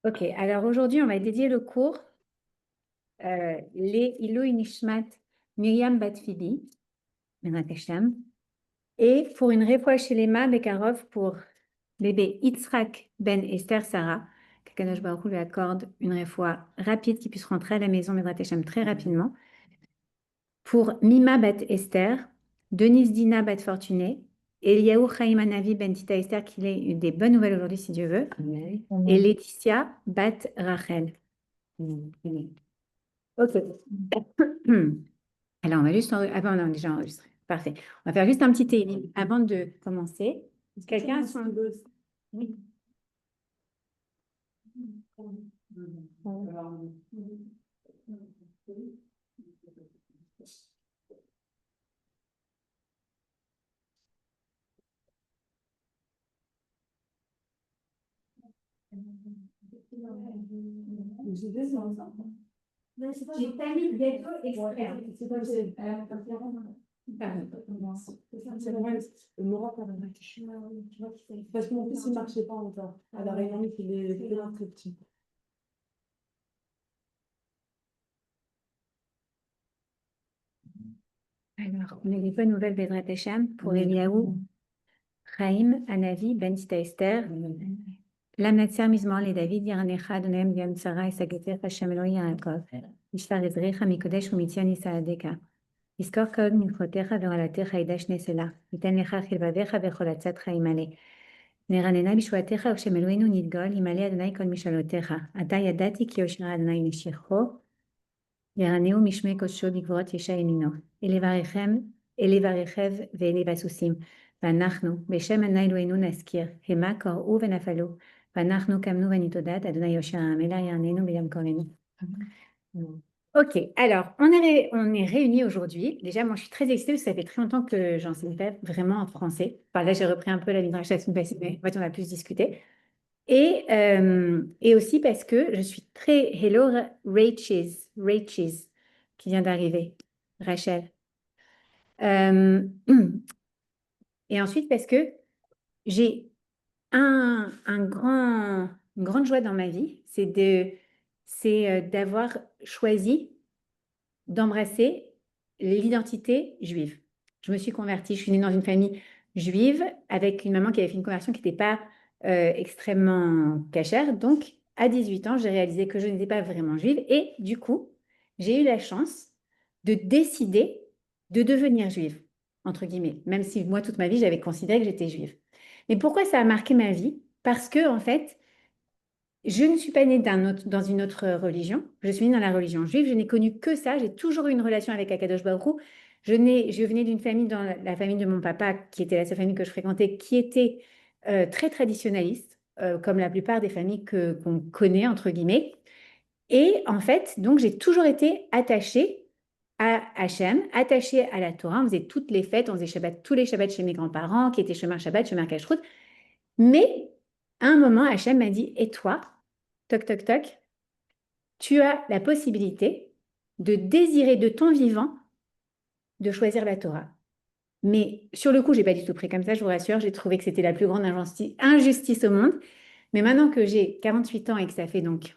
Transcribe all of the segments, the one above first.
Ok, alors aujourd'hui, on va dédier le cours les Ilou Nishmat Miriam Batfili, Benat Hashem, et pour une réfoua chez les Ma Bekarov pour bébé Yitzhak Ben Esther Sarah, qu'Akadosh Baruch Hu lui accorde une réfoua rapide qui puisse rentrer à la maison Benat Hashem très rapidement. Pour Mima Bat Esther, Denise Dina Bat Fortuné, Eliaou Chaim Anavi Ben Tita Esther, qu'il ait eu des bonnes nouvelles aujourd'hui si Dieu veut, et Laetitia Bat Rachel. Ok. Alors, on va juste. Ah ben, on a déjà enregistré. Parfait. On va faire juste un petit télim avant de commencer. Quelqu'un a son. Oui. J'ai pas mis de gâteau exprès. Parce que mon fils, il ne marchait pas encore. À la réunion, il est très petit. Alors, on a des bonnes nouvelles, Bezrat Hashem, pour Eliaou, Chaim, Anavi, Ben Tita Esther, Lamnatser Mizmor, les David, Yaranecha, Adonem, Yam Sarah, Esageter, Hashem Eloi, Yaakov, Ishtar Ezrecha, Mikodesh, Umitian, Isaadeka. יזכור כל מלכותיך ורעלתך ידע שני סלה, ייתן לך חלבביך וכל עצת חיים מלא. נרננה בשבועתך וכשם אלוהינו נדגול, ימלא אדוני כל משאלותיך. עתה ידעתי כי יושר אדוני משיחו, ירנהו משמי קודשו בגבורות ישע ימינו. אלי ברכב ואלי בסוסים. ואנחנו, בשם אדוני אלוהינו נזכיר, המה קראו ונפלו, ואנחנו קמנו ונתעודד, אדוני יושר העמלה ירננו ביום קורנו. Ok, alors on est réunis aujourd'hui. Déjà, moi je suis très excitée parce que ça fait très longtemps que j'enseigne pas vraiment en français. Enfin, là, j'ai repris un peu la midrash la semaine passée, mais en fait, on a plus discuté. Et aussi parce que je suis très hello Rachel, qui vient d'arriver, Rachel. Et ensuite parce que j'ai une grande joie dans ma vie, c'est d'avoir choisi d'embrasser l'identité juive. Je me suis convertie, je suis née dans une famille juive avec une maman qui avait fait une conversion qui n'était pas extrêmement cachère. Donc, à 18 ans, j'ai réalisé que je n'étais pas vraiment juive et du coup, j'ai eu la chance de décider de devenir juive, entre guillemets, même si moi, toute ma vie, j'avais considéré que j'étais juive. Mais pourquoi ça a marqué ma vie? Parce que, en fait, je ne suis pas née dans une autre religion. Je suis née dans la religion juive. Je n'ai connu que ça. J'ai toujours eu une relation avec Akadosh Baruch Hu. Je venais d'une famille, dans la famille de mon papa, qui était la seule famille que je fréquentais, qui était très traditionnaliste, comme la plupart des familles qu'on connaît, entre guillemets. Et en fait, donc, j'ai toujours été attachée à Hachem, attachée à la Torah. On faisait toutes les fêtes, on faisait Shabbat, tous les Shabbats chez mes grands-parents, qui étaient chemin Shabbat, chemin Kashrut. Mais à un moment, Hachem m'a dit, et toi, toc, toc, toc, tu as la possibilité de désirer de ton vivant de choisir la Torah. Mais sur le coup, je n'ai pas du tout pris comme ça, je vous rassure, j'ai trouvé que c'était la plus grande injustice au monde. Mais maintenant que j'ai 48 ans et que ça fait donc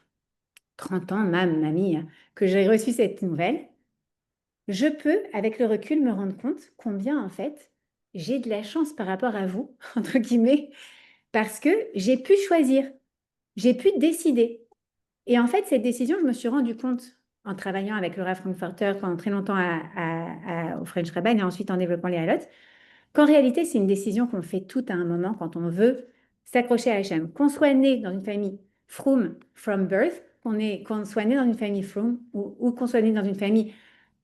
30 ans, mamie, que j'ai reçu cette nouvelle, je peux, avec le recul, me rendre compte combien, en fait, j'ai de la chance par rapport à vous, entre guillemets, parce que j'ai pu choisir, j'ai pu décider. Et en fait, cette décision, je me suis rendu compte en travaillant avec Laura Frankfurter pendant très longtemps au French Rabbin et ensuite en développant les halotes, qu'en réalité, c'est une décision qu'on fait tout à un moment quand on veut s'accrocher à Hachem. Qu'on soit né dans une famille from birth, qu'on soit né dans une famille froum ou qu'on soit né dans une famille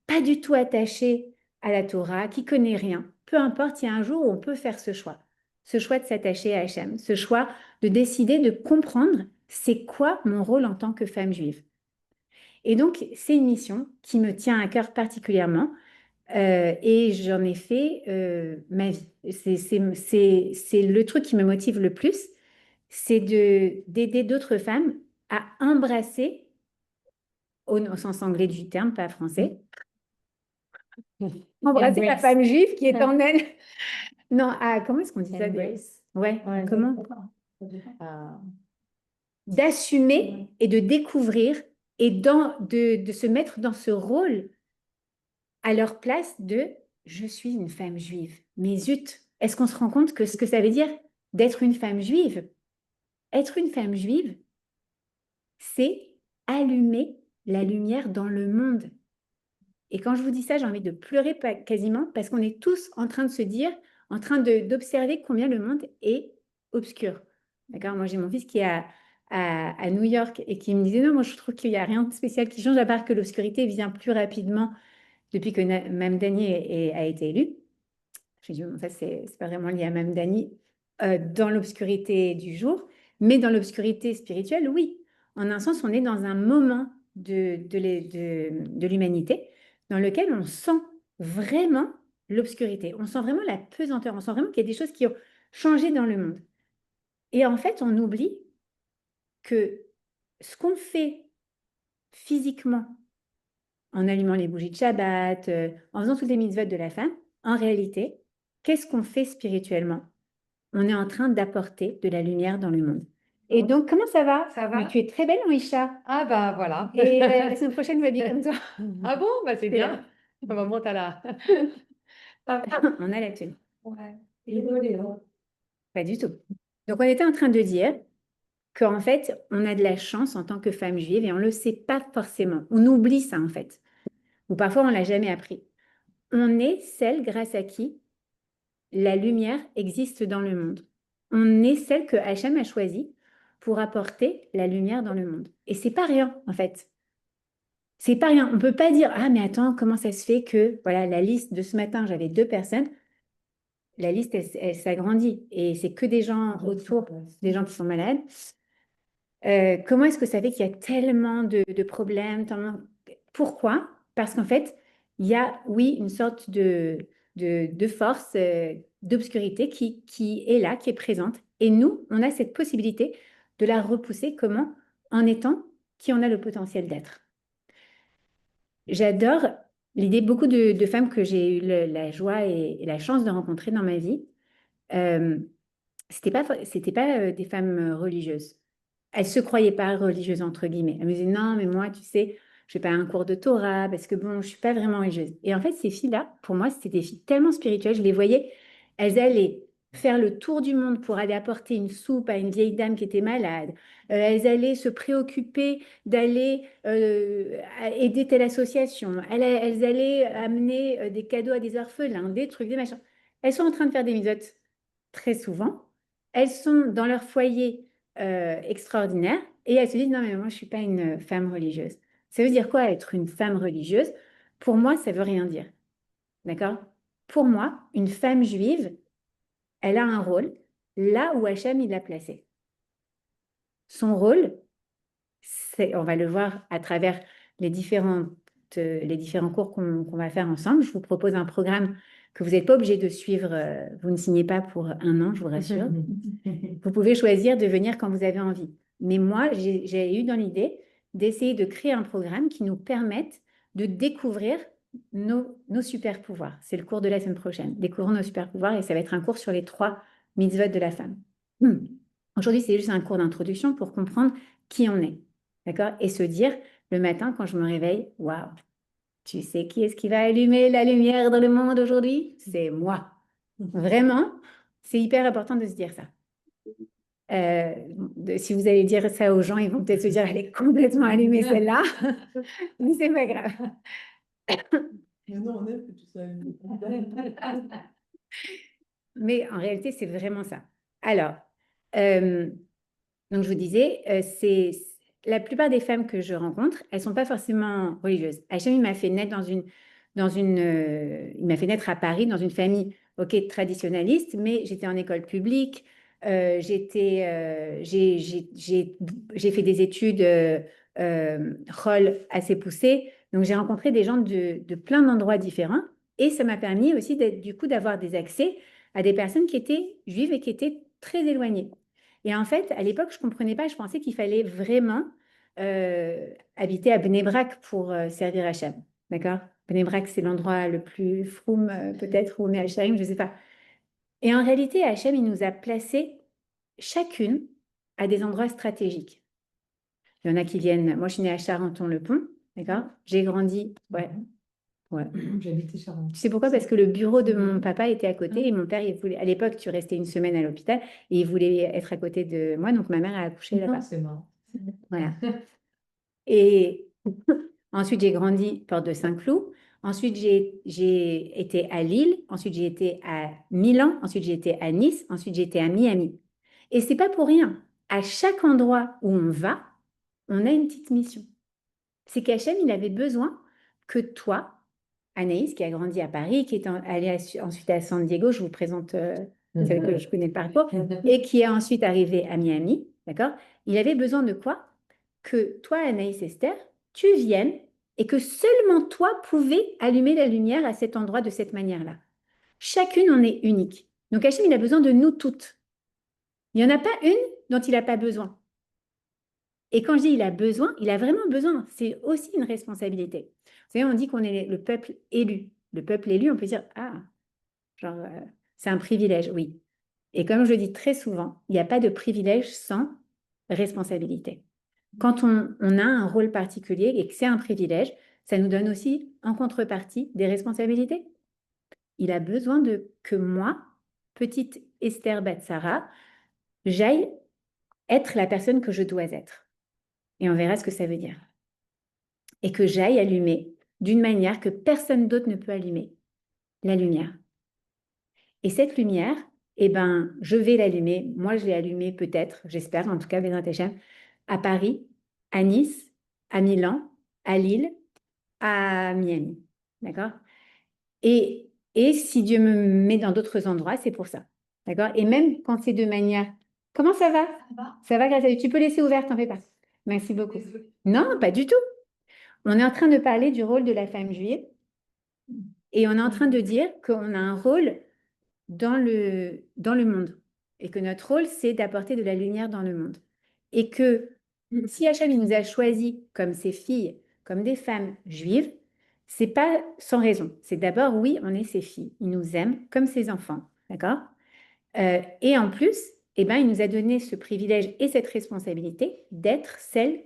pas du tout attachée à la Torah, qui connaît rien. Peu importe, il y a un jour où on peut faire ce choix de s'attacher à Hachem, ce choix de décider de comprendre c'est quoi mon rôle en tant que femme juive. Et donc, c'est une mission qui me tient à cœur particulièrement et j'en ai fait ma vie. C'est le truc qui me motive le plus, c'est d'aider d'autres femmes à embrasser, au sens anglais du terme, pas français, embrasser la femme juive qui est en elle. Non, comment est-ce qu'on dit ça? Ouais, comment? d'assumer et de découvrir et de se mettre dans ce rôle à leur place de je suis une femme juive. Mais zut, est-ce qu'on se rend compte que ce que ça veut dire d'être une femme juive? Être une femme juive, c'est allumer la lumière dans le monde. Et quand je vous dis ça, j'ai envie de pleurer quasiment parce qu'on est tous en train de se dire, en train d'observer combien le monde est obscur. D'accord? Moi, j'ai mon fils qui est à New York et qui me disait non, moi, je trouve qu'il n'y a rien de spécial qui change à part que l'obscurité vient plus rapidement depuis que Mme Dany a été élue. J'ai dit, bon, ça, c'est pas vraiment lié à Mme Dany dans l'obscurité du jour, mais dans l'obscurité spirituelle, oui. En un sens, on est dans un moment de l'humanité dans lequel on sent vraiment l'obscurité. On sent vraiment la pesanteur. On sent vraiment qu'il y a des choses qui ont changé dans le monde. Et en fait, on oublie que ce qu'on fait physiquement en allumant les bougies de Shabbat, en faisant toutes les mitzvot de la femme, en réalité, qu'est-ce qu'on fait spirituellement? On est en train d'apporter de la lumière dans le monde. Et donc, comment ça va? Ça va? Mais tu es très belle, Moïcha. Ah bah voilà. Et la semaine prochaine, je m'habille comme toi. Ah bon, bah c'est C'est bien. là. Maman, t'as la... On a la tenue. Ouais. Pas du tout. Donc, on était en train de dire qu'en fait, on a de la chance en tant que femme juive et on ne le sait pas forcément. On oublie ça, en fait. Ou parfois, on ne l'a jamais appris. On est celle grâce à qui la lumière existe dans le monde. On est celle que Hachem a choisie pour apporter la lumière dans le monde. Et c'est pas rien, en fait. C'est pas rien. On peut pas dire, ah, mais attends, comment ça se fait que, voilà, la liste de ce matin, j'avais 2 personnes. La liste, elle s'agrandit. Et c'est que des gens autour, des gens qui sont malades. Comment est-ce que ça fait qu'il y a tellement de problèmes? Pourquoi? Parce qu'en fait, il y a, oui, une sorte de force, d'obscurité qui est là, qui est présente. Et nous, on a cette possibilité de la repousser. Comment? En étant qui on a le potentiel d'être. J'adore l'idée, beaucoup de femmes que j'ai eu la joie et la chance de rencontrer dans ma vie. Euh, c'était pas des femmes religieuses. Elles se croyaient pas religieuses, entre guillemets. Elles me disaient, non, mais moi, tu sais, je fais pas un cours de Torah parce que bon, je suis pas vraiment religieuse. Et en fait, ces filles-là, pour moi, c'était des filles tellement spirituelles. Je les voyais, elles allaient faire le tour du monde pour aller apporter une soupe à une vieille dame qui était malade. Elles allaient se préoccuper d'aller aider telle association. Elles allaient amener des cadeaux à des orphelins, des trucs, des machins. Elles sont en train de faire des misotes très souvent. Elles sont dans leur foyer extraordinaire et elles se disent, non, mais moi, je ne suis pas une femme religieuse. Ça veut dire quoi être une femme religieuse? Pour moi, ça veut rien dire. D'accord? Pour moi, une femme juive, elle a un rôle là où Hachem il l'a placé. Son rôle, on va le voir à travers les différents cours qu'on va faire ensemble. Je vous propose un programme que vous n'êtes pas obligé de suivre. Vous ne signez pas pour un an, je vous rassure. Vous pouvez choisir de venir quand vous avez envie. Mais moi, j'ai eu dans l'idée d'essayer de créer un programme qui nous permette de découvrir nos super pouvoirs. C'est le cours de la semaine prochaine. Découvrir nos super pouvoirs et ça va être un cours sur les 3 mitzvot de la femme. Aujourd'hui, c'est juste un cours d'introduction pour comprendre qui on est. D'accord? Et se dire le matin quand je me réveille, waouh, tu sais qui est-ce qui va allumer la lumière dans le monde aujourd'hui? C'est moi. Vraiment, c'est hyper important de se dire ça. Si vous allez dire ça aux gens, ils vont peut-être se dire, elle est complètement allumée celle-là, mais c'est pas grave. Mais non, on aime que tu sois allumé. Mais en réalité, c'est vraiment ça. Alors, donc je vous disais, la plupart des femmes que je rencontre, elles sont pas forcément religieuses. Hachem, il m'a fait naître il m'a fait naître à Paris dans une famille, ok, traditionnaliste, mais j'étais en école publique. J'ai fait des études rôle assez poussées. Donc j'ai rencontré des gens de plein d'endroits différents et ça m'a permis aussi du coup d'avoir des accès à des personnes qui étaient juives et qui étaient très éloignées. Et en fait, à l'époque, je ne comprenais pas, je pensais qu'il fallait vraiment habiter à Bnei Brak pour servir Hachem. D'accord? Bnei Brak, c'est l'endroit le plus froum, peut-être, où on est à Sharim, je ne sais pas. Et en réalité, Hachem, il nous a placés chacune à des endroits stratégiques. Il y en a qui viennent. Moi, je suis née à Charenton-le-Pont, d'accord? J'ai grandi. Ouais. Ouais. J'habitais Charente. Tu sais pourquoi? Parce que le bureau de mon papa était à côté et mon père, il voulait. À l'époque, tu restais une semaine à l'hôpital et il voulait être à côté de moi. Donc, ma mère a accouché là-bas. C'est marrant. Voilà. Et ensuite, j'ai grandi porte de Saint-Cloud. Ensuite, j'ai été à Lille. Ensuite, j'ai été à Milan. Ensuite, j'ai été à Nice. Ensuite, j'ai été à Miami. Et c'est pas pour rien. À chaque endroit où on va, on a une petite mission. C'est qu'Hachem, il avait besoin que toi, Anaïs, qui a grandi à Paris, qui est allée ensuite à San Diego, je vous présente celle que je connais le parcours, et qui est ensuite arrivée à Miami, d'accord? Il avait besoin de quoi? Que toi, Anaïs Esther, tu viennes et que seulement toi pouvais allumer la lumière à cet endroit de cette manière-là. Chacune en est unique. Donc Hachem, il a besoin de nous toutes. Il n'y en a pas une dont il n'a pas besoin. Et quand je dis il a besoin, il a vraiment besoin. C'est aussi une responsabilité. Vous savez, on dit qu'on est le peuple élu. Le peuple élu, on peut dire, ah, genre, c'est un privilège, oui. Et comme je le dis très souvent, il n'y a pas de privilège sans responsabilité. Quand on a un rôle particulier et que c'est un privilège, ça nous donne aussi, en contrepartie, des responsabilités. Il a besoin que moi, petite Esther Batsara, j'aille être la personne que je dois être. Et on verra ce que ça veut dire. Et que j'aille allumer d'une manière que personne d'autre ne peut allumer, la lumière. Et cette lumière, eh ben, je vais l'allumer. Moi, je l'ai allumée peut-être, j'espère, en tout cas, Bézrat Hachem, à Paris, à Nice, à Milan, à Lille, à Miami. D'accord? Et si Dieu me met dans d'autres endroits, c'est pour ça. D'accord? Et même quand c'est de manière... Comment ça va? Ça va, grâce à Dieu. Tu peux laisser ouverte, t'en fais pas. Merci beaucoup. Non, pas du tout. On est en train de parler du rôle de la femme juive et on est en train de dire qu'on a un rôle dans le monde et que notre rôle, c'est d'apporter de la lumière dans le monde. Et que si Hachem il nous a choisis comme ses filles, comme des femmes juives, c'est pas sans raison. C'est d'abord, oui, on est ses filles. Il nous aime comme ses enfants. D'accord? Et en plus, eh ben, il nous a donné ce privilège et cette responsabilité d'être celle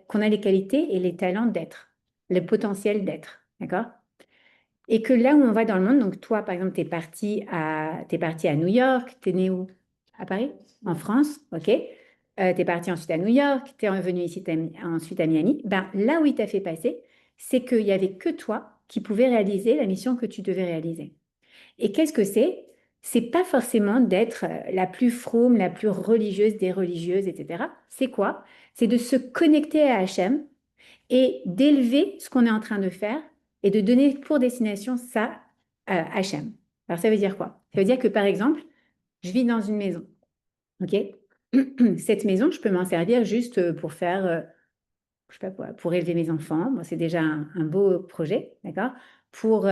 qu'on a les qualités et les talents d'être, le potentiel d'être. D'accord? Et que là où on va dans le monde, donc toi, par exemple, t'es parti à New York, t'es né où? À Paris? En France, ok. T'es parti ensuite à New York, t'es revenu ici ensuite à Miami. Ben, là où il t'a fait passer, c'est qu'il n'y avait que toi qui pouvais réaliser la mission que tu devais réaliser. Et qu'est-ce que c'est? C'est pas forcément d'être la plus frôme, la plus religieuse des religieuses, etc. C'est quoi? C'est de se connecter à Hachem et d'élever ce qu'on est en train de faire et de donner pour destination ça à Hachem. Alors ça veut dire quoi? Ça veut dire que par exemple, je vis dans une maison, ok? Cette maison, je peux m'en servir juste pour faire, je sais pas quoi, pour élever mes enfants. Bon, c'est déjà un beau projet, d'accord? Pour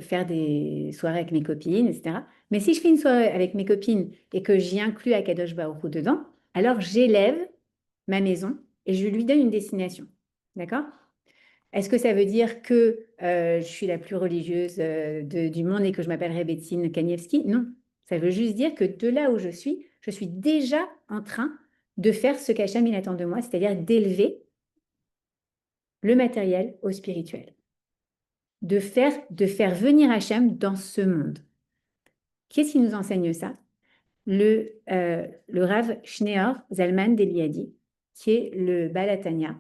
faire des soirées avec mes copines, etc. Mais si je fais une soirée avec mes copines et que j'y inclus Akadosh Baruch Hu dedans, alors j'élève ma maison et je lui donne une destination. D'accord? Est-ce que ça veut dire que je suis la plus religieuse du monde et que je m'appellerai Bettine Kanievski? Non. Ça veut juste dire que de là où je suis déjà en train de faire ce qu'Hachem il attend de moi, c'est-à-dire d'élever le matériel au spirituel. De faire venir Hachem dans ce monde. Qu'est-ce qui nous enseigne ça? Le Rav Shneor Zalman d'Eliadi, qui est le Balatania,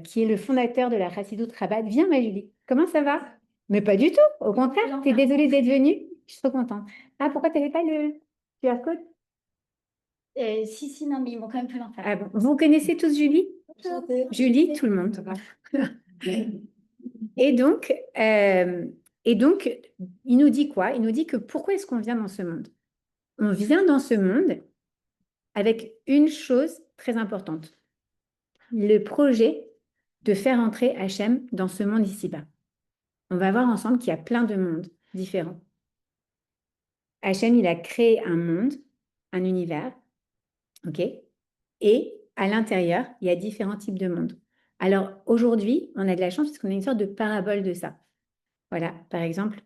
qui est le fondateur de la Chassidut Rabat. Viens, ma Julie. Comment ça va? Mais pas du tout. Au contraire, tu es désolée d'être venue. Je suis trop contente. Ah, pourquoi tu n'avais pas le QR code? Si, non, mais ils m'ont quand même fait l'enfer. Ah bon. Vous connaissez tous Julie? Julie, tout le monde. Et donc, il nous dit quoi? Il nous dit que pourquoi est-ce qu'on vient dans ce monde? On vient dans ce monde avec une chose très importante. Le projet de faire entrer Hachem dans ce monde ici-bas. On va voir ensemble qu'il y a plein de mondes différents. Hachem, il a créé un monde, un univers, ok? Et à l'intérieur, il y a différents types de mondes. Alors aujourd'hui, on a de la chance parce qu'on a une sorte de parabole de ça. Voilà, par exemple,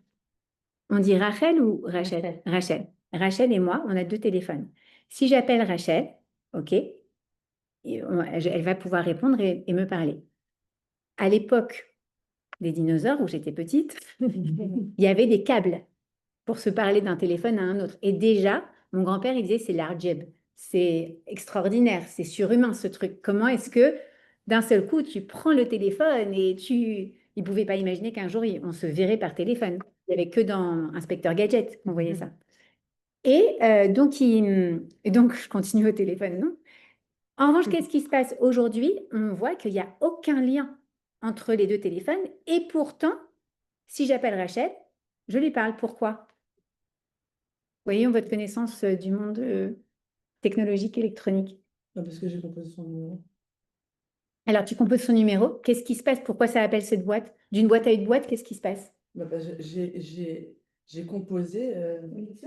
on dit Rachel ou Rachel? Rachel. Rachel et moi, on a deux téléphones. Si j'appelle Rachel, OK? Elle va pouvoir répondre et me parler. À l'époque des dinosaures, où j'étais petite, il y avait des câbles pour se parler d'un téléphone à un autre. Et déjà, mon grand-père, il disait, c'est l'Arjeb. C'est extraordinaire, c'est surhumain ce truc. Comment est-ce que d'un seul coup, tu prends le téléphone et tu... Il ne pouvait pas imaginer qu'un jour, on se verrait par téléphone. Il n'y avait que dans Inspecteur Gadget qu'on voyait ça. Et donc, je continue au téléphone, non? En revanche, qu'est-ce qui se passe aujourd'hui? On voit qu'il n'y a aucun lien entre les deux téléphones. Et pourtant, si j'appelle Rachel, je lui parle. Pourquoi? Voyons votre connaissance du monde technologique électronique. Ah, parce que j'ai composé son numéro. Alors, tu composes son numéro. Qu'est-ce qui se passe? Pourquoi ça appelle cette boîte? D'une boîte à une boîte, qu'est-ce qui se passe? J'ai composé,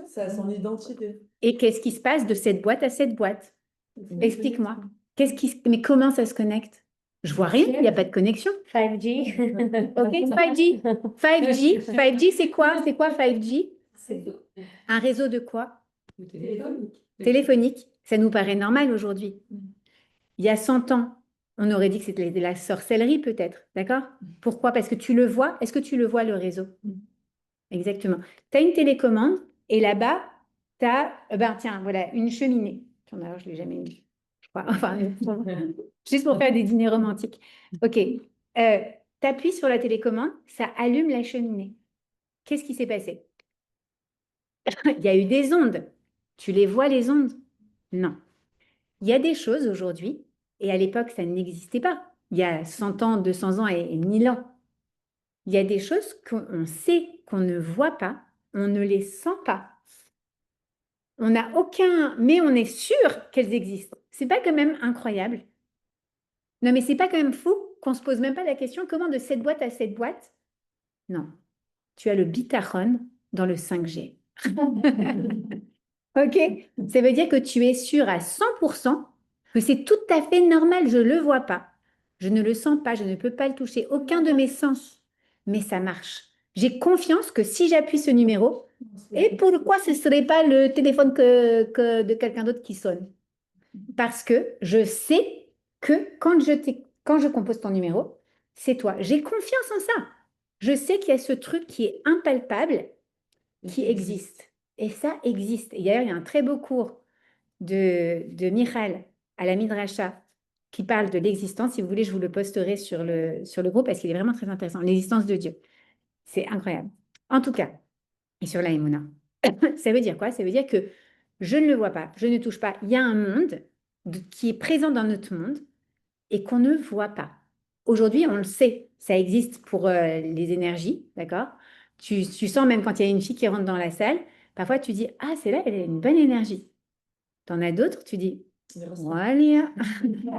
ça a son identité. Et qu'est-ce qui se passe de cette boîte à cette boîte? Explique-moi. Mais comment ça se connecte? Je vois rien, il n'y a pas de connexion. 5G. Ok, 5G. 5G, 5G, c'est quoi? C'est quoi 5G? Un réseau de quoi? Téléphonique. Téléphonique. Ça nous paraît normal aujourd'hui. Il y a 100 ans, on aurait dit que c'était de la sorcellerie peut-être, d'accord? Pourquoi? Parce que tu le vois. Est-ce que tu le vois, le réseau? Exactement. Tu as une télécommande et là-bas, tu as, ben, tiens, voilà, une cheminée. Alors, je ne l'ai jamais mis, je crois. Enfin, juste pour faire des dîners romantiques. OK. Tu appuies sur la télécommande, ça allume la cheminée. Qu'est-ce qui s'est passé? Il y a eu des ondes. Tu les vois, les ondes? Non. Il y a des choses aujourd'hui, et à l'époque, ça n'existait pas. Il y a 100 ans, 200 ans et 1000 ans. Il y a des choses qu'on sait, qu'on ne voit pas, on ne les sent pas. On n'a aucun, mais on est sûr qu'elles existent. C'est pas quand même incroyable? Non, mais c'est pas quand même fou qu'on se pose même pas la question comment de cette boîte à cette boîte? Non, tu as le bitachon dans le 5G. Ok? Ça veut dire que tu es sûr à 100% que c'est tout à fait normal. Je ne le vois pas. Je ne le sens pas. Je ne peux pas le toucher. Aucun de mes sens. Mais ça marche. J'ai confiance que si j'appuie ce numéro, et pourquoi ce ne serait pas le téléphone de quelqu'un d'autre qui sonne? Parce que je sais que quand je compose ton numéro, c'est toi. J'ai confiance en ça. Je sais qu'il y a ce truc qui est impalpable, qui existe. Et ça existe. Et d'ailleurs, il y a un très beau cours de Michal à la Midrasha qui parle de l'existence. Si vous voulez, je vous le posterai sur le groupe parce qu'il est vraiment très intéressant. L'existence de Dieu. C'est incroyable. En tout cas, et sur la Emouna. Ça veut dire quoi? Ça veut dire que je ne le vois pas, je ne touche pas. Il y a un monde qui est présent dans notre monde et qu'on ne voit pas. Aujourd'hui, on le sait, ça existe pour les énergies, d'accord? Tu sens même quand il y a une fille qui rentre dans la salle, parfois tu dis, ah, celle-là, elle a une bonne énergie. Tu en as d'autres, tu dis, voilà,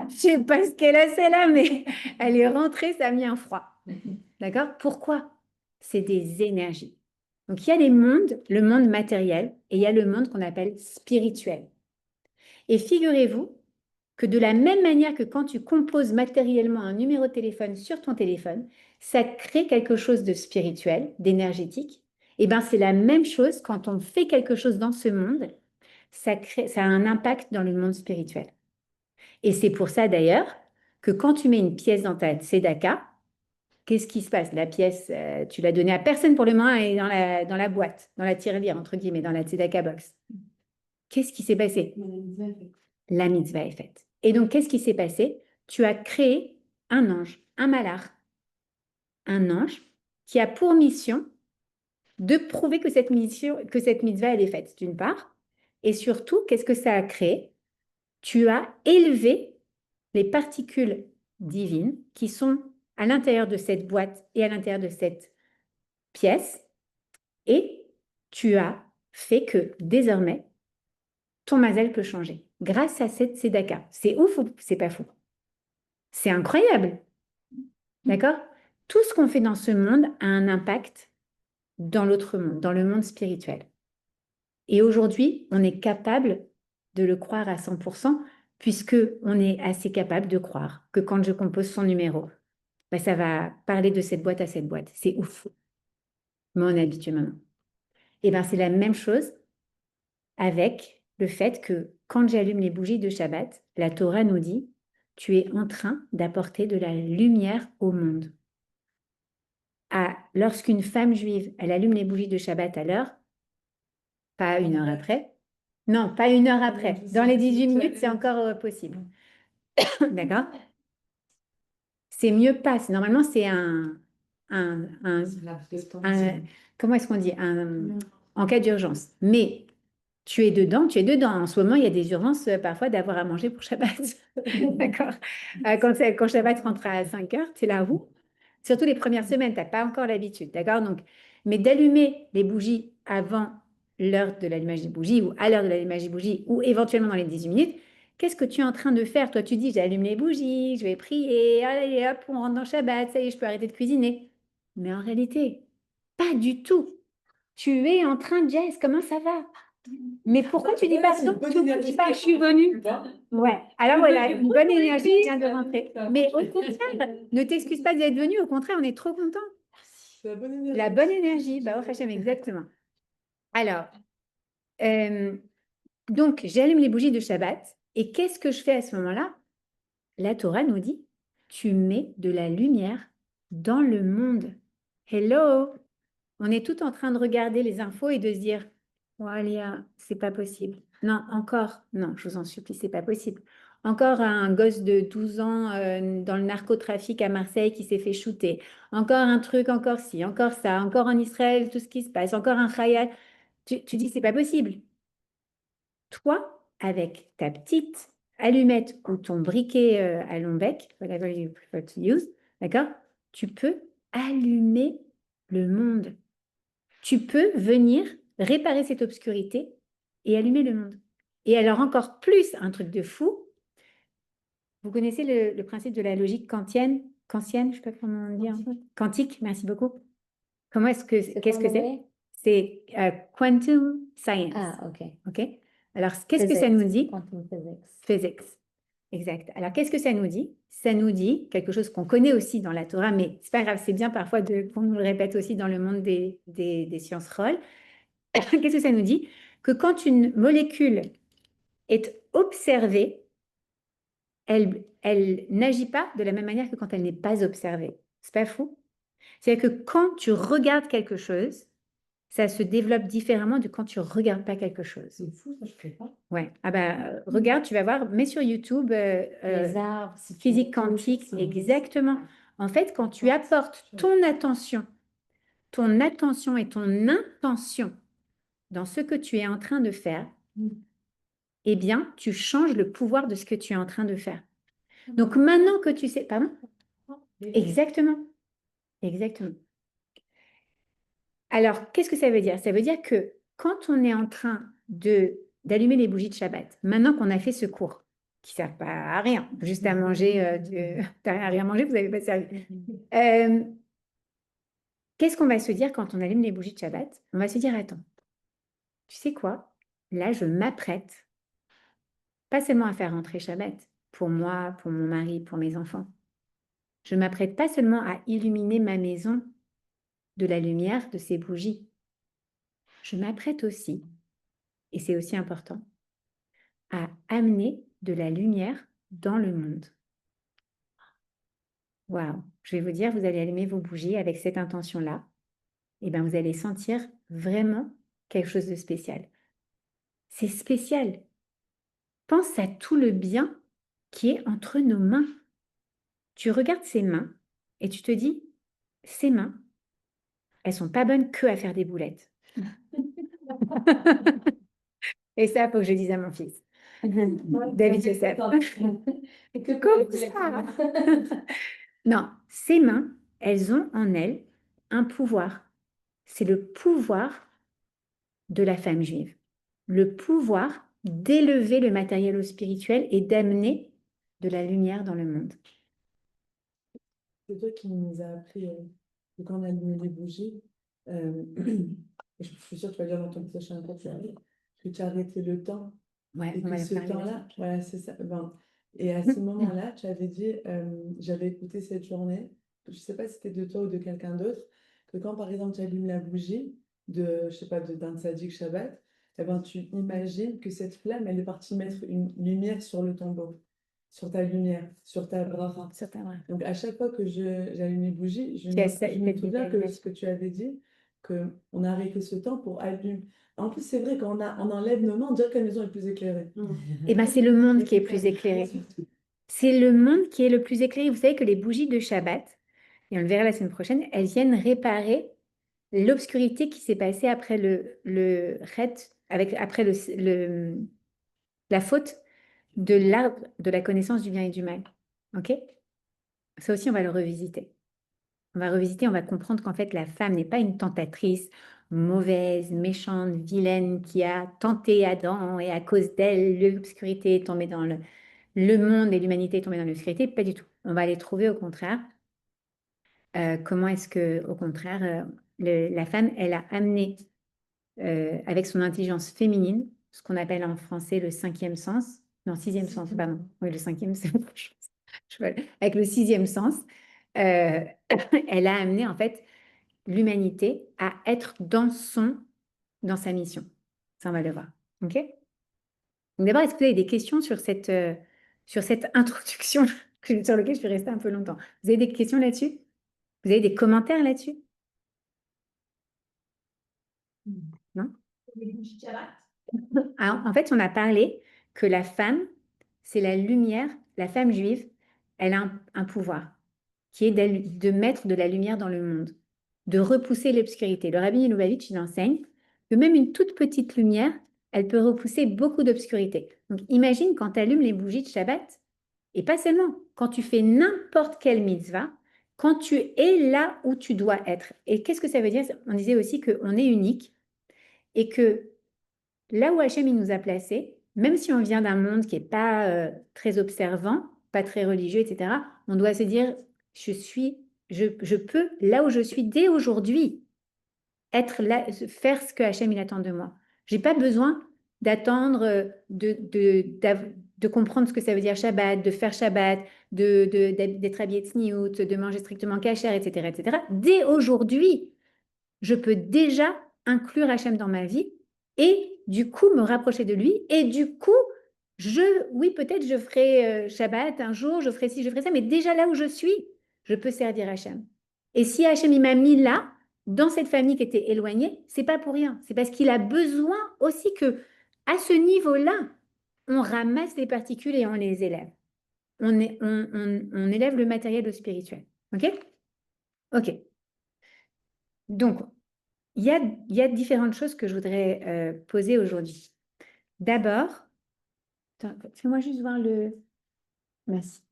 je sais pas ce qu'elle a celle-là, mais elle est rentrée, ça a mis un froid. D'accord? Pourquoi? C'est des énergies. Donc, il y a les mondes, le monde matériel, et il y a le monde qu'on appelle spirituel. Et figurez-vous que de la même manière que quand tu composes matériellement un numéro de téléphone sur ton téléphone, ça crée quelque chose de spirituel, d'énergétique. Et bien, c'est la même chose quand on fait quelque chose dans ce monde, ça a un impact dans le monde spirituel. Et c'est pour ça d'ailleurs que quand tu mets une pièce dans ta tzedaka, qu'est-ce qui se passe? La pièce, tu l'as donnée à personne pour le moment, elle est dans la boîte, dans la tirelire, entre guillemets, dans la tzedaka box. Qu'est-ce qui s'est passé? La mitzvah est faite. Et donc, qu'est-ce qui s'est passé? Tu as créé un ange, un malach, un ange qui a pour mission de prouver que cette mitzvah, elle est faite, d'une part. Et surtout, qu'est-ce que ça a créé? Tu as élevé les particules divines qui sont à l'intérieur de cette boîte et à l'intérieur de cette pièce. Et tu as fait que désormais, ton mazel peut changer grâce à cette tzedaka. C'est ouf ou c'est pas fou? C'est incroyable. D'accord? Tout ce qu'on fait dans ce monde a un impact dans l'autre monde, dans le monde spirituel. Et aujourd'hui, on est capable de le croire à 100%, puisque on est assez capable de croire que quand je compose son numéro, ben ça va parler de cette boîte à cette boîte. C'est ouf. Mais on est habitué maintenant. Et bien, c'est la même chose avec le fait que quand j'allume les bougies de Shabbat, la Torah nous dit, tu es en train d'apporter de la lumière au monde. Lorsqu'une femme juive, elle allume les bougies de Shabbat à l'heure, pas une heure après. Non, pas une heure après. Dans les 18 minutes, c'est encore possible. D'accord? C'est mieux pas. Normalement, c'est comment est-ce qu'on dit? En cas d'urgence. Mais tu es dedans, tu es dedans. En ce moment, il y a des urgences parfois d'avoir à manger pour Shabbat. D'accord? Quand Shabbat rentre à 5 heures, tu es là où? Surtout les premières semaines, tu n'as pas encore l'habitude. D'accord? Donc, mais d'allumer les bougies avant l'heure de l'allumage des bougies ou à l'heure de l'allumage des bougies ou éventuellement dans les 18 minutes, qu'est-ce que tu es en train de faire? Toi, tu dis, j'allume les bougies, je vais prier, allez hop, on rentre dans Shabbat, ça y est, je peux arrêter de cuisiner. Mais en réalité, pas du tout. Tu es en train de Jess, comment ça va? Mais pourquoi tu dis pas ça? Tout le monde dit pas, je suis venue. Ouais, alors voilà, une bonne énergie vient de rentrer. Mais au contraire, ne t'excuse pas d'être venu, au contraire, on est trop content. La bonne énergie. La bonne énergie, bah, au Hachem, exactement. Alors, donc, j'allume les bougies de Shabbat. Et qu'est-ce que je fais à ce moment-là? La Torah nous dit, tu mets de la lumière dans le monde. Hello! On est tout en train de regarder les infos et de se dire, oh, Alia, c'est pas possible. Non, encore, non, je vous en supplie, c'est pas possible. Encore un gosse de 12 ans dans le narcotrafic à Marseille qui s'est fait shooter. Encore un truc, encore ci, encore ça, encore en Israël, tout ce qui se passe, encore un khayal. Tu dis, c'est pas possible. Toi, avec ta petite allumette ou ton briquet à long bec, whatever you prefer to use, d'accord? Tu peux allumer le monde. Tu peux venir réparer cette obscurité et allumer le monde. Et alors encore plus, un truc de fou, vous connaissez le principe de la logique kantienne, je ne sais pas comment on dit en fait. Quantique, merci beaucoup. Qu'est-ce que c'est? C'est quantum science. Ah, ok. Ok. Alors, qu'est-ce que ça nous dit? Quantum physics. Physics. Exact. Alors, qu'est-ce que ça nous dit? Ça nous dit quelque chose qu'on connaît aussi dans la Torah, mais c'est pas grave, c'est bien parfois qu'on nous le répète aussi dans le monde des sciences rôles. Qu'est-ce que ça nous dit? Que quand une molécule est observée, elle n'agit pas de la même manière que quand elle n'est pas observée. C'est pas fou? C'est-à-dire que quand tu regardes quelque chose, ça se développe différemment de quand tu ne regardes pas quelque chose. C'est fou, ça, je ne sais pas. Ouais. Ah bah, regarde, tu vas voir, mets sur YouTube Les arbres, physique quantique, exactement. En fait, quand tu apportes ton attention et ton intention dans ce que tu es en train de faire, eh bien, tu changes le pouvoir de ce que tu es en train de faire. Donc, maintenant que tu sais... Pardon? Exactement. Exactement. Alors, qu'est-ce que ça veut dire? Ça veut dire que quand on est en train d'allumer les bougies de Shabbat, maintenant qu'on a fait ce cours, qui ne sert pas à rien, juste à manger, t'as rien à rien manger, vous n'avez pas servi. Qu'est-ce qu'on va se dire quand on allume les bougies de Shabbat? On va se dire, attends, tu sais quoi? Là, je m'apprête, pas seulement à faire rentrer Shabbat, pour moi, pour mon mari, pour mes enfants. Je m'apprête pas seulement à illuminer ma maison de la lumière de ces bougies. Je m'apprête aussi, et c'est aussi important, à amener de la lumière dans le monde. Waouh! Je vais vous dire, vous allez allumer vos bougies avec cette intention-là. Et bien, vous allez sentir vraiment quelque chose de spécial. C'est spécial. Pense à tout le bien qui est entre nos mains. Tu regardes ces mains et tu te dis, ces mains, elles sont pas bonnes que à faire des boulettes. Et ça, il faut que je dise à mon fils. David Joseph. Comme ça. Non, ces mains, elles ont en elles un pouvoir. C'est le pouvoir de la femme juive. Le pouvoir d'élever le matériel au spirituel et d'amener de la lumière dans le monde. C'est toi qui nous as appris que quand on allumait les bougies, et je suis sûre que tu vas dire dans ton prochain podcast que tu as arrêté le temps. Ouais, Et que ce temps-là, voilà, c'est ça. Ben, et à ce moment-là, tu avais dit, j'avais écouté cette journée, je ne sais pas si c'était de toi ou de quelqu'un d'autre, que quand par exemple tu allumes la bougie de, je sais pas, d'un tzaddik Shabbat, eh ben, tu imagines que cette flamme, elle est partie mettre une lumière sur le tombeau, sur ta lumière, sur ta bracha. Sur ta bracha. Donc, à chaque fois que j'allume les bougies, je Tu as me, ça- je me cette souviens que visualisation. ce que tu avais dit, qu'on a arrêté ce temps pour allumer. En plus, c'est vrai, quand on enlève nos mains, on dirait que la maison est plus éclairée. Eh ben, c'est le monde qui est plus éclairé. C'est le monde qui est le plus éclairé. Vous savez que les bougies de Shabbat, et on le verra la semaine prochaine, elles viennent réparer l'obscurité qui s'est passée après le après la faute de l'arbre de la connaissance du bien et du mal. OK? Ça aussi, on va le revisiter. On va revisiter, on va comprendre qu'en fait, la femme n'est pas une tentatrice mauvaise, méchante, vilaine qui a tenté Adam et à cause d'elle, l'obscurité est tombée dans le monde et l'humanité est tombée dans l'obscurité. Pas du tout. On va aller trouver au contraire comment est-ce que, au contraire, la femme, elle a amené avec son intelligence féminine, ce qu'on appelle en français le cinquième sens, non, sixième sens, pardon. Oui, le cinquième, c'est autre chose. Avec le sixième sens, elle a amené en fait l'humanité à être dans sa mission. Ça, on va le voir. OK? Donc d'abord, est-ce que vous avez des questions sur cette introduction sur laquelle je suis restée un peu longtemps? Vous avez des questions là-dessus? Vous avez des commentaires là-dessus? Non? Alors, en fait, on a parlé que la femme, c'est la lumière, la femme juive, elle a un pouvoir qui est de mettre de la lumière dans le monde, de repousser l'obscurité. Le Rabbi Lubavitch, il enseigne que même une toute petite lumière, elle peut repousser beaucoup d'obscurité. Donc, imagine quand tu allumes les bougies de Shabbat, et pas seulement, quand tu fais n'importe quelle mitzvah, quand tu es là où tu dois être. Et qu'est-ce que ça veut dire? On disait aussi qu'on est unique et que là où Hachem il nous a placés, même si on vient d'un monde qui n'est pas très observant, pas très religieux, etc., on doit se dire, je peux, là où je suis dès aujourd'hui, être là, faire ce que Hachem il attend de moi. Je n'ai pas besoin d'attendre, de comprendre ce que ça veut dire Shabbat, de faire Shabbat, d'être habillé de sniout, de manger strictement kasher, etc., etc. Dès aujourd'hui, je peux déjà inclure Hachem dans ma vie et du coup me rapprocher de lui. Et du coup, oui, peut-être je ferai Shabbat un jour, je ferai ci, je ferai ça, mais déjà là où je suis, je peux servir Hachem. Et si Hachem il m'a mis là, dans cette famille qui était éloignée, c'est pas pour rien. C'est parce qu'il a besoin aussi que, à ce niveau-là, on ramasse les particules et on les élève. On élève le matériel spirituel. OK? OK. Donc, il y a différentes choses que je voudrais poser aujourd'hui. D'abord, fais-moi juste voir le... Merci.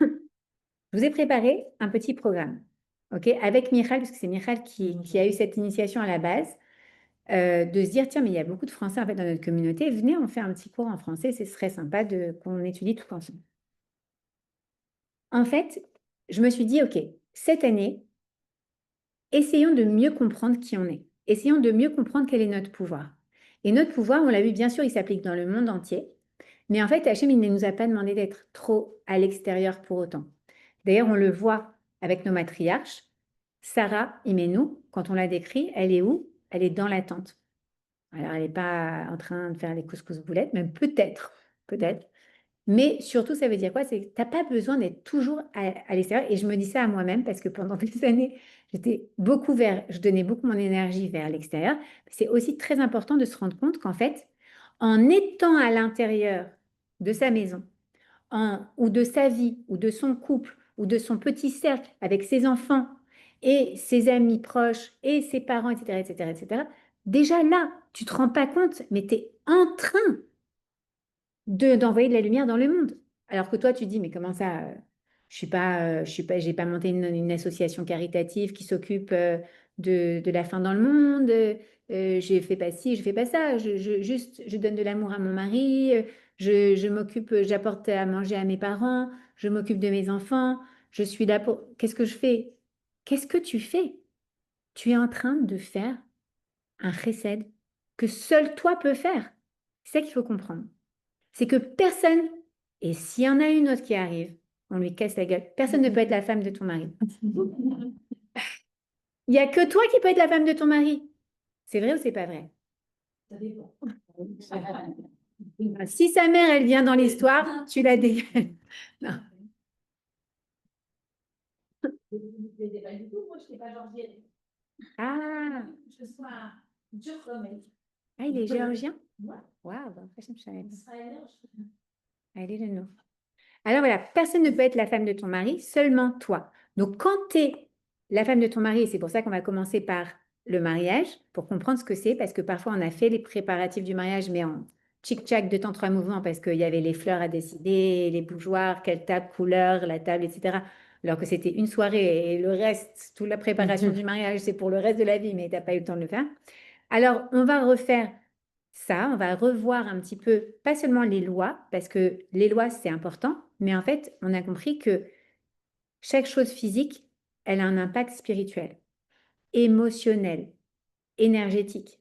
Je vous ai préparé un petit programme, ok, avec Michal, parce que c'est Michal qui a eu cette initiation à la base, de se dire, tiens, mais il y a beaucoup de Français en fait, dans notre communauté, venez, on fait un petit cours en français, ce serait sympa qu'on étudie tout ensemble. En fait, je me suis dit, ok, cette année, essayons de mieux comprendre qui on est. Essayons de mieux comprendre quel est notre pouvoir. Et notre pouvoir, on l'a vu, bien sûr, il s'applique dans le monde entier. Mais en fait, Hachem, il ne nous a pas demandé d'être trop à l'extérieur pour autant. D'ailleurs, on le voit avec nos matriarches. Sarah Imenou, quand on la décrit, elle est où? Elle est dans la tente. Alors, elle n'est pas en train de faire les couscous boulettes, même peut-être, peut-être. Mais surtout, ça veut dire quoi? C'est que tu n'as pas besoin d'être toujours à l'extérieur. Et je me dis ça à moi-même parce que pendant des années, je donnais beaucoup mon énergie vers l'extérieur. C'est aussi très important de se rendre compte qu'en fait, en étant à l'intérieur de sa maison, ou de sa vie, ou de son couple, ou de son petit cercle avec ses enfants et ses amis proches et ses parents, etc., etc., etc., déjà là, tu ne te rends pas compte, mais tu es en train d'envoyer de la lumière dans le monde. Alors que toi, tu dis, mais comment ça, j'ai pas monté une association caritative qui s'occupe de la faim dans le monde, je fais pas ci, je fais pas ça, je donne de l'amour à mon mari, je m'occupe, j'apporte à manger à mes parents, je m'occupe de mes enfants, je suis là pour... Qu'est-ce que je fais? Qu'est-ce que tu fais? Tu es en train de faire un chesed que seul toi peux faire. C'est ça qu'il faut comprendre. C'est que personne, et s'il y en a une autre qui arrive, on lui casse la gueule. Personne ne peut être la femme de ton mari. Il n'y a que toi qui peux être la femme de ton mari. C'est vrai ou c'est pas vrai? Ça dépend. Si sa mère, elle vient dans l'histoire, tu la dégales. Non. Je ne plaisais pas du tout, moi je n'étais pas georgienne. Ah, Je sois un dur comme elle. ah, il est géorgien? Ouais. Waouh, bah, je savais pas. Israélien, je- Allez, le nom. Alors voilà, personne ne peut être la femme de ton mari, seulement toi. Donc quand tu es la femme de ton mari, et c'est pour ça qu'on va commencer par le mariage, pour comprendre ce que c'est, parce que parfois on a fait les préparatifs du mariage, mais en tchic-tchac, deux temps, trois mouvements, parce qu'il y avait les fleurs à décider, les bougeoirs, quelle table, couleur, la table, etc. Alors que c'était une soirée et le reste, toute la préparation du mariage, c'est pour le reste de la vie, mais tu n'as pas eu le temps de le faire. Alors, on va refaire ça, on va revoir un petit peu, pas seulement les lois, parce que les lois, c'est important, mais en fait, on a compris que chaque chose physique, elle a un impact spirituel, émotionnel, énergétique.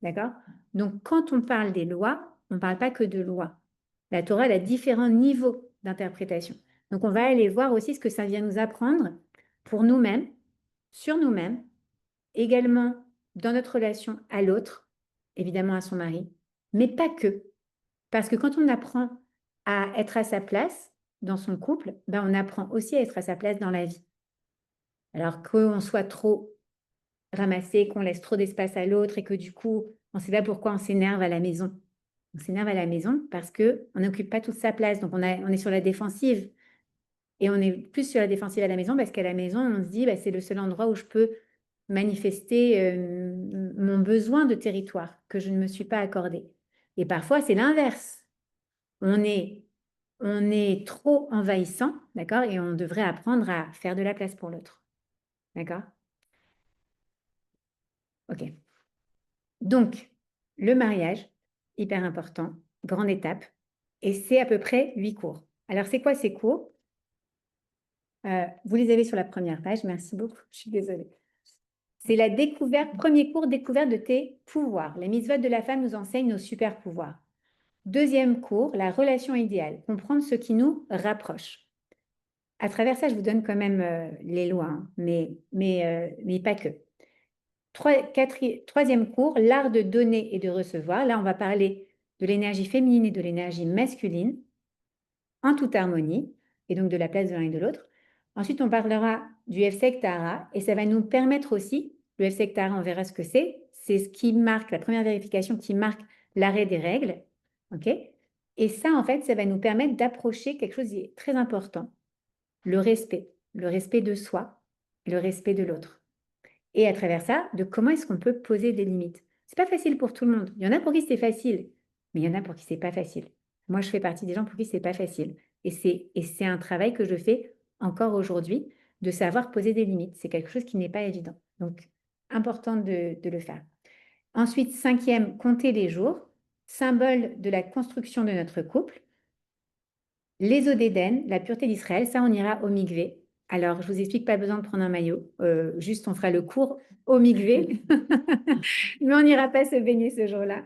D'accord? Donc, quand on parle des lois, on ne parle pas que de lois. La Torah, elle a différents niveaux d'interprétation. Donc, on va aller voir aussi ce que ça vient nous apprendre pour nous-mêmes, sur nous-mêmes, également dans notre relation à l'autre, évidemment à son mari, mais pas que. Parce que quand on apprend à être à sa place dans son couple, ben on apprend aussi à être à sa place dans la vie. Alors qu'on soit trop ramassé, qu'on laisse trop d'espace à l'autre et que du coup, on ne sait pas pourquoi on s'énerve à la maison. On s'énerve à la maison parce qu'on n'occupe pas toute sa place. Donc, on est sur la défensive. Et on est plus sur la défensive à la maison parce qu'à la maison, on se dit, bah, c'est le seul endroit où je peux manifester mon besoin de territoire que je ne me suis pas accordé. Et parfois, c'est l'inverse. On est trop envahissant, d'accord? Et on devrait apprendre à faire de la place pour l'autre. D'accord? OK. Donc, le mariage, hyper important, grande étape. Et c'est à peu près 8 cours. Alors, c'est quoi ces cours? Vous les avez sur la première page. Merci beaucoup. Je suis désolée. C'est la découverte, premier cours, découverte de tes pouvoirs. Les mitzvot de la femme nous enseignent nos super pouvoirs. Deuxième cours, la relation idéale, comprendre ce qui nous rapproche. À travers ça, je vous donne quand même les lois, hein, mais pas que. Troisième cours, l'art de donner et de recevoir. Là, on va parler de l'énergie féminine et de l'énergie masculine en toute harmonie, et donc de la place de l'un et de l'autre. Ensuite, on parlera du Hefsek Tahara, et ça va nous permettre aussi, le Hefsek Tahara, on verra ce que c'est ce qui marque, la première vérification qui marque l'arrêt des règles, ok? Et ça, en fait, ça va nous permettre d'approcher quelque chose de très important, le respect de soi, le respect de l'autre. Et à travers ça, de comment est-ce qu'on peut poser des limites. C'est pas facile pour tout le monde. Il y en a pour qui c'est facile, mais il y en a pour qui c'est pas facile. Moi, je fais partie des gens pour qui c'est pas facile. Et c'est un travail que je fais encore aujourd'hui, de savoir poser des limites. C'est quelque chose qui n'est pas évident. Donc, important de le faire. Ensuite, cinquième, compter les jours, symbole de la construction de notre couple. Les eaux d'Éden, la pureté d'Israël, ça, on ira au Mikvé. Alors, je vous explique, pas besoin de prendre un maillot. Juste, on fera le cours au Mikvé. Mais on n'ira pas se baigner ce jour-là.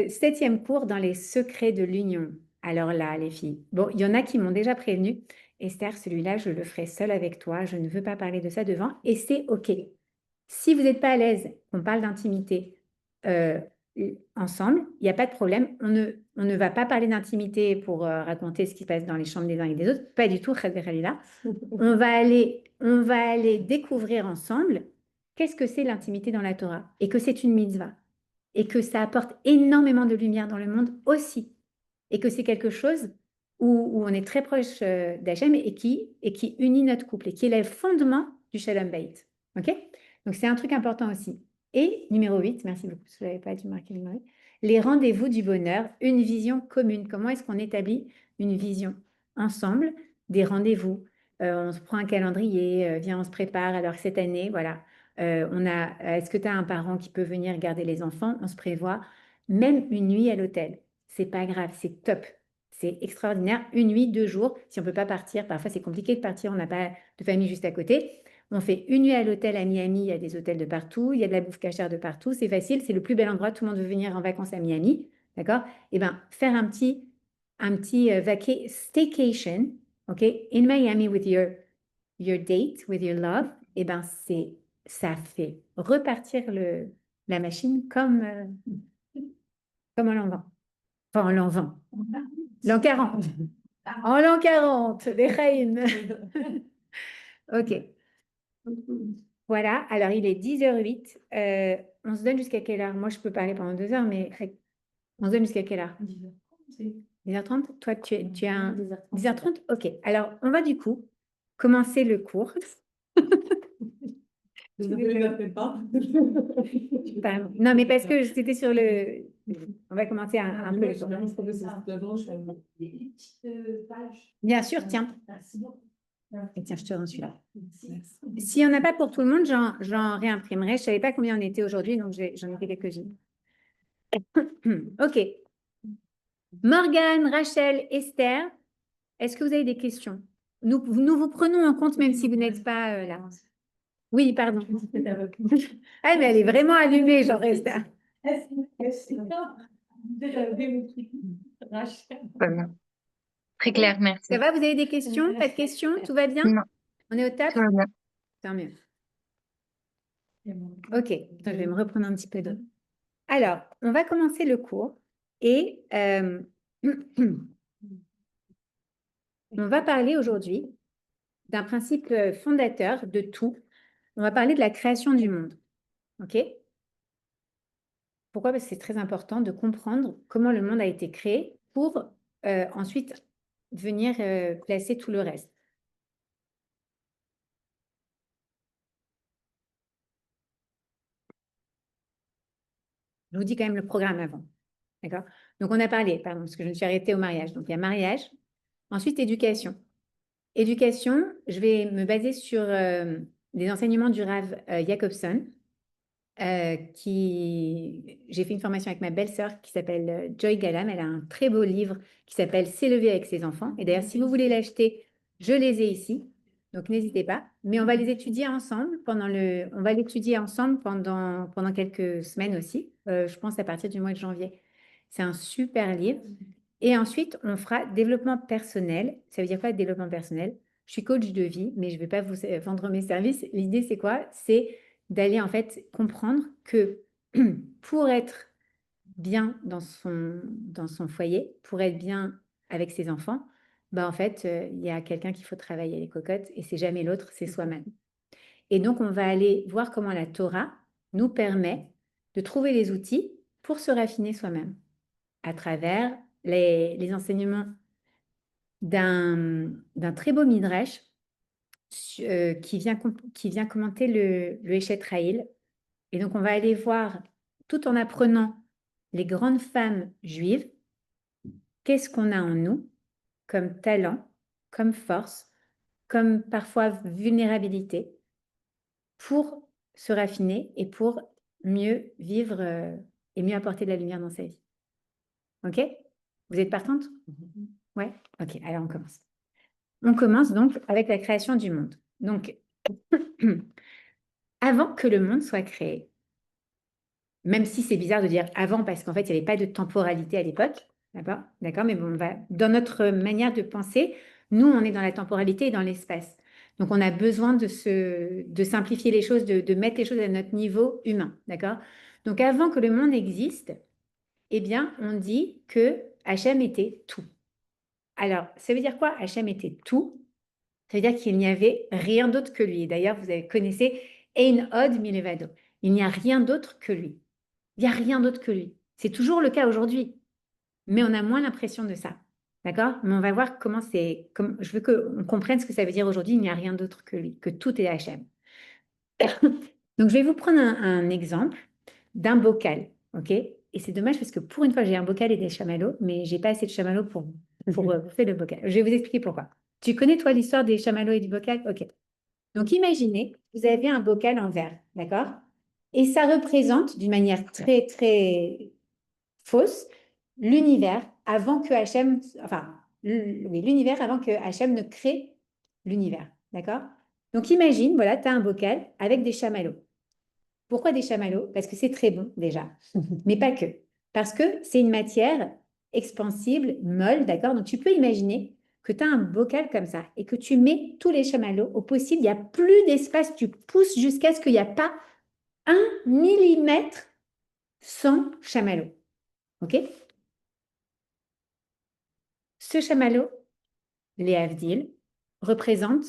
Septième cours dans les secrets de l'union. Alors là, les filles, bon, il y en a qui m'ont déjà prévenu. Esther, celui-là, je le ferai seul avec toi. Je ne veux pas parler de ça devant. Et c'est OK. Si vous n'êtes pas à l'aise, on parle d'intimité ensemble, il n'y a pas de problème. On ne va pas parler d'intimité pour raconter ce qui se passe dans les chambres des uns et des autres. Pas du tout, Khalila. On va aller découvrir ensemble qu'est-ce que c'est l'intimité dans la Torah et que c'est une mitzvah et que ça apporte énormément de lumière dans le monde aussi et que c'est quelque chose où on est très proche d'Hachem et qui unit notre couple et qui est le fondement du Shalom Bayit. OK? Donc, c'est un truc important aussi. Et numéro 8, merci beaucoup, je n'avais pas dû marquer le numéro 8, les rendez-vous du bonheur, une vision commune. Comment est-ce qu'on établit une vision ensemble, des rendez-vous? On se prend un calendrier, viens, on se prépare. Alors, cette année, voilà, est-ce que tu as un parent qui peut venir garder les enfants? On se prévoit même une nuit à l'hôtel. C'est pas grave, c'est top. C'est extraordinaire. Une nuit, 2 jours. Si on ne peut pas partir, parfois c'est compliqué de partir, on n'a pas de famille juste à côté. On fait une nuit à l'hôtel à Miami, il y a des hôtels de partout, il y a de la bouffe cachère de partout, c'est facile, c'est le plus bel endroit, tout le monde veut venir en vacances à Miami, d'accord? Et bien, faire un petit staycation, ok, in Miami with your date, with your love, et bien, ça fait repartir la machine comme en l'an 20. Enfin, en l'an 20. L'an 40. En l'an 40, les Chaïm. OK. Voilà, alors il est 10h08. On se donne jusqu'à quelle heure? Moi, je peux parler pendant 2 heures, mais on se donne jusqu'à quelle heure? 10h30. Toi, tu as un 10h30? OK. Alors, on va du coup commencer le cours. Pardon. Non, mais parce que c'était sur le... On va commencer un peu le cours. Bien sûr, tiens. Et tiens, je te rends celui-là. S'il n'y en a pas pour tout le monde, j'en réimprimerai. Je ne savais pas combien on était aujourd'hui, donc j'en ai fait quelques-unes. OK. Morgane, Rachel, Esther, est-ce que vous avez des questions? Nous vous prenons en compte même si vous n'êtes pas là. Oui, pardon. Ah, mais elle est vraiment allumée, genre Esther. Très clair, merci. Ça va, vous avez des questions? Pas de questions? Tout va bien? Non, On est au top? tout va bien. Tant mieux. OK, attends, je vais me reprendre un petit peu d'eau. Alors, on va commencer le cours et on va parler aujourd'hui d'un principe fondateur de tout. On va parler de la création du monde. OK? Pourquoi? Parce que c'est très important de comprendre comment le monde a été créé pour ensuite venir placer tout le reste. Je vous dis quand même le programme avant. D'accord? Donc, on a parlé, pardon, parce que je me suis arrêtée au mariage. Donc, il y a mariage. Ensuite, éducation. Éducation, je vais me baser sur des enseignements du Rav Jacobson. J'ai fait une formation avec ma belle-sœur qui s'appelle Joy Galam. Elle a un très beau livre qui s'appelle S'élever avec ses enfants. Et d'ailleurs, si vous voulez l'acheter, je les ai ici. Donc, n'hésitez pas. Mais on va les étudier ensemble pendant quelques semaines aussi. Je pense à partir du mois de janvier. C'est un super livre. Et ensuite, on fera développement personnel. Ça veut dire quoi, développement personnel? Je suis coach de vie, mais je ne vais pas vous vendre mes services. L'idée, c'est quoi? C'est d'aller en fait comprendre que pour être bien dans son foyer, pour être bien avec ses enfants, bah en fait, il y a quelqu'un qu'il faut travailler les cocottes et c'est jamais l'autre, c'est soi-même. Et donc, on va aller voir comment la Torah nous permet de trouver les outils pour se raffiner soi-même à travers les enseignements d'un très beau midrash qui vient commenter le Eshet Raïl. Et donc, on va aller voir, tout en apprenant les grandes femmes juives, qu'est-ce qu'on a en nous comme talent, comme force, comme parfois vulnérabilité, pour se raffiner et pour mieux vivre et mieux apporter de la lumière dans sa vie. OK? Vous êtes partante? Ouais? OK, alors on commence. On commence donc avec la création du monde. Donc, avant que le monde soit créé, même si c'est bizarre de dire avant parce qu'en fait, il n'y avait pas de temporalité à l'époque, d'accord, mais bon, dans notre manière de penser, nous, on est dans la temporalité et dans l'espace. Donc, on a besoin de simplifier les choses, de mettre les choses à notre niveau humain, d'accord? Donc, avant que le monde existe, eh bien, on dit que Hachem était tout. Alors, ça veut dire quoi? Hachem était tout. Ça veut dire qu'il n'y avait rien d'autre que lui. D'ailleurs, vous connaissez Ein Od Milevado. Il n'y a rien d'autre que lui. Il n'y a rien d'autre que lui. C'est toujours le cas aujourd'hui. Mais on a moins l'impression de ça. D'accord? Mais on va voir comment c'est. Je veux qu'on comprenne ce que ça veut dire aujourd'hui. Il n'y a rien d'autre que lui, que tout est Hachem. Donc, je vais vous prendre un exemple d'un bocal. OK? Et c'est dommage parce que pour une fois, j'ai un bocal et des chamallows, mais je n'ai pas assez de chamallows pour faire le bocal. Je vais vous expliquer pourquoi. Tu connais, toi, l'histoire des chamallows et du bocal? OK. Donc, imaginez, vous avez un bocal en verre, d'accord? Et ça représente, d'une manière très, très fausse, l'univers avant que Hachem, l'univers avant que Hachem ne crée l'univers, d'accord? Donc, imagine, voilà, tu as un bocal avec des chamallows. Pourquoi des chamallows? Parce que c'est très bon, déjà, mais pas que. Parce que c'est une matière expansible, molle, d'accord? Donc, tu peux imaginer que tu as un bocal comme ça et que tu mets tous les chamallows au possible, il n'y a plus d'espace, tu pousses jusqu'à ce qu'il n'y a pas 1 millimètre sans chamallow. OK? Ce chamallow, les Havdil, représente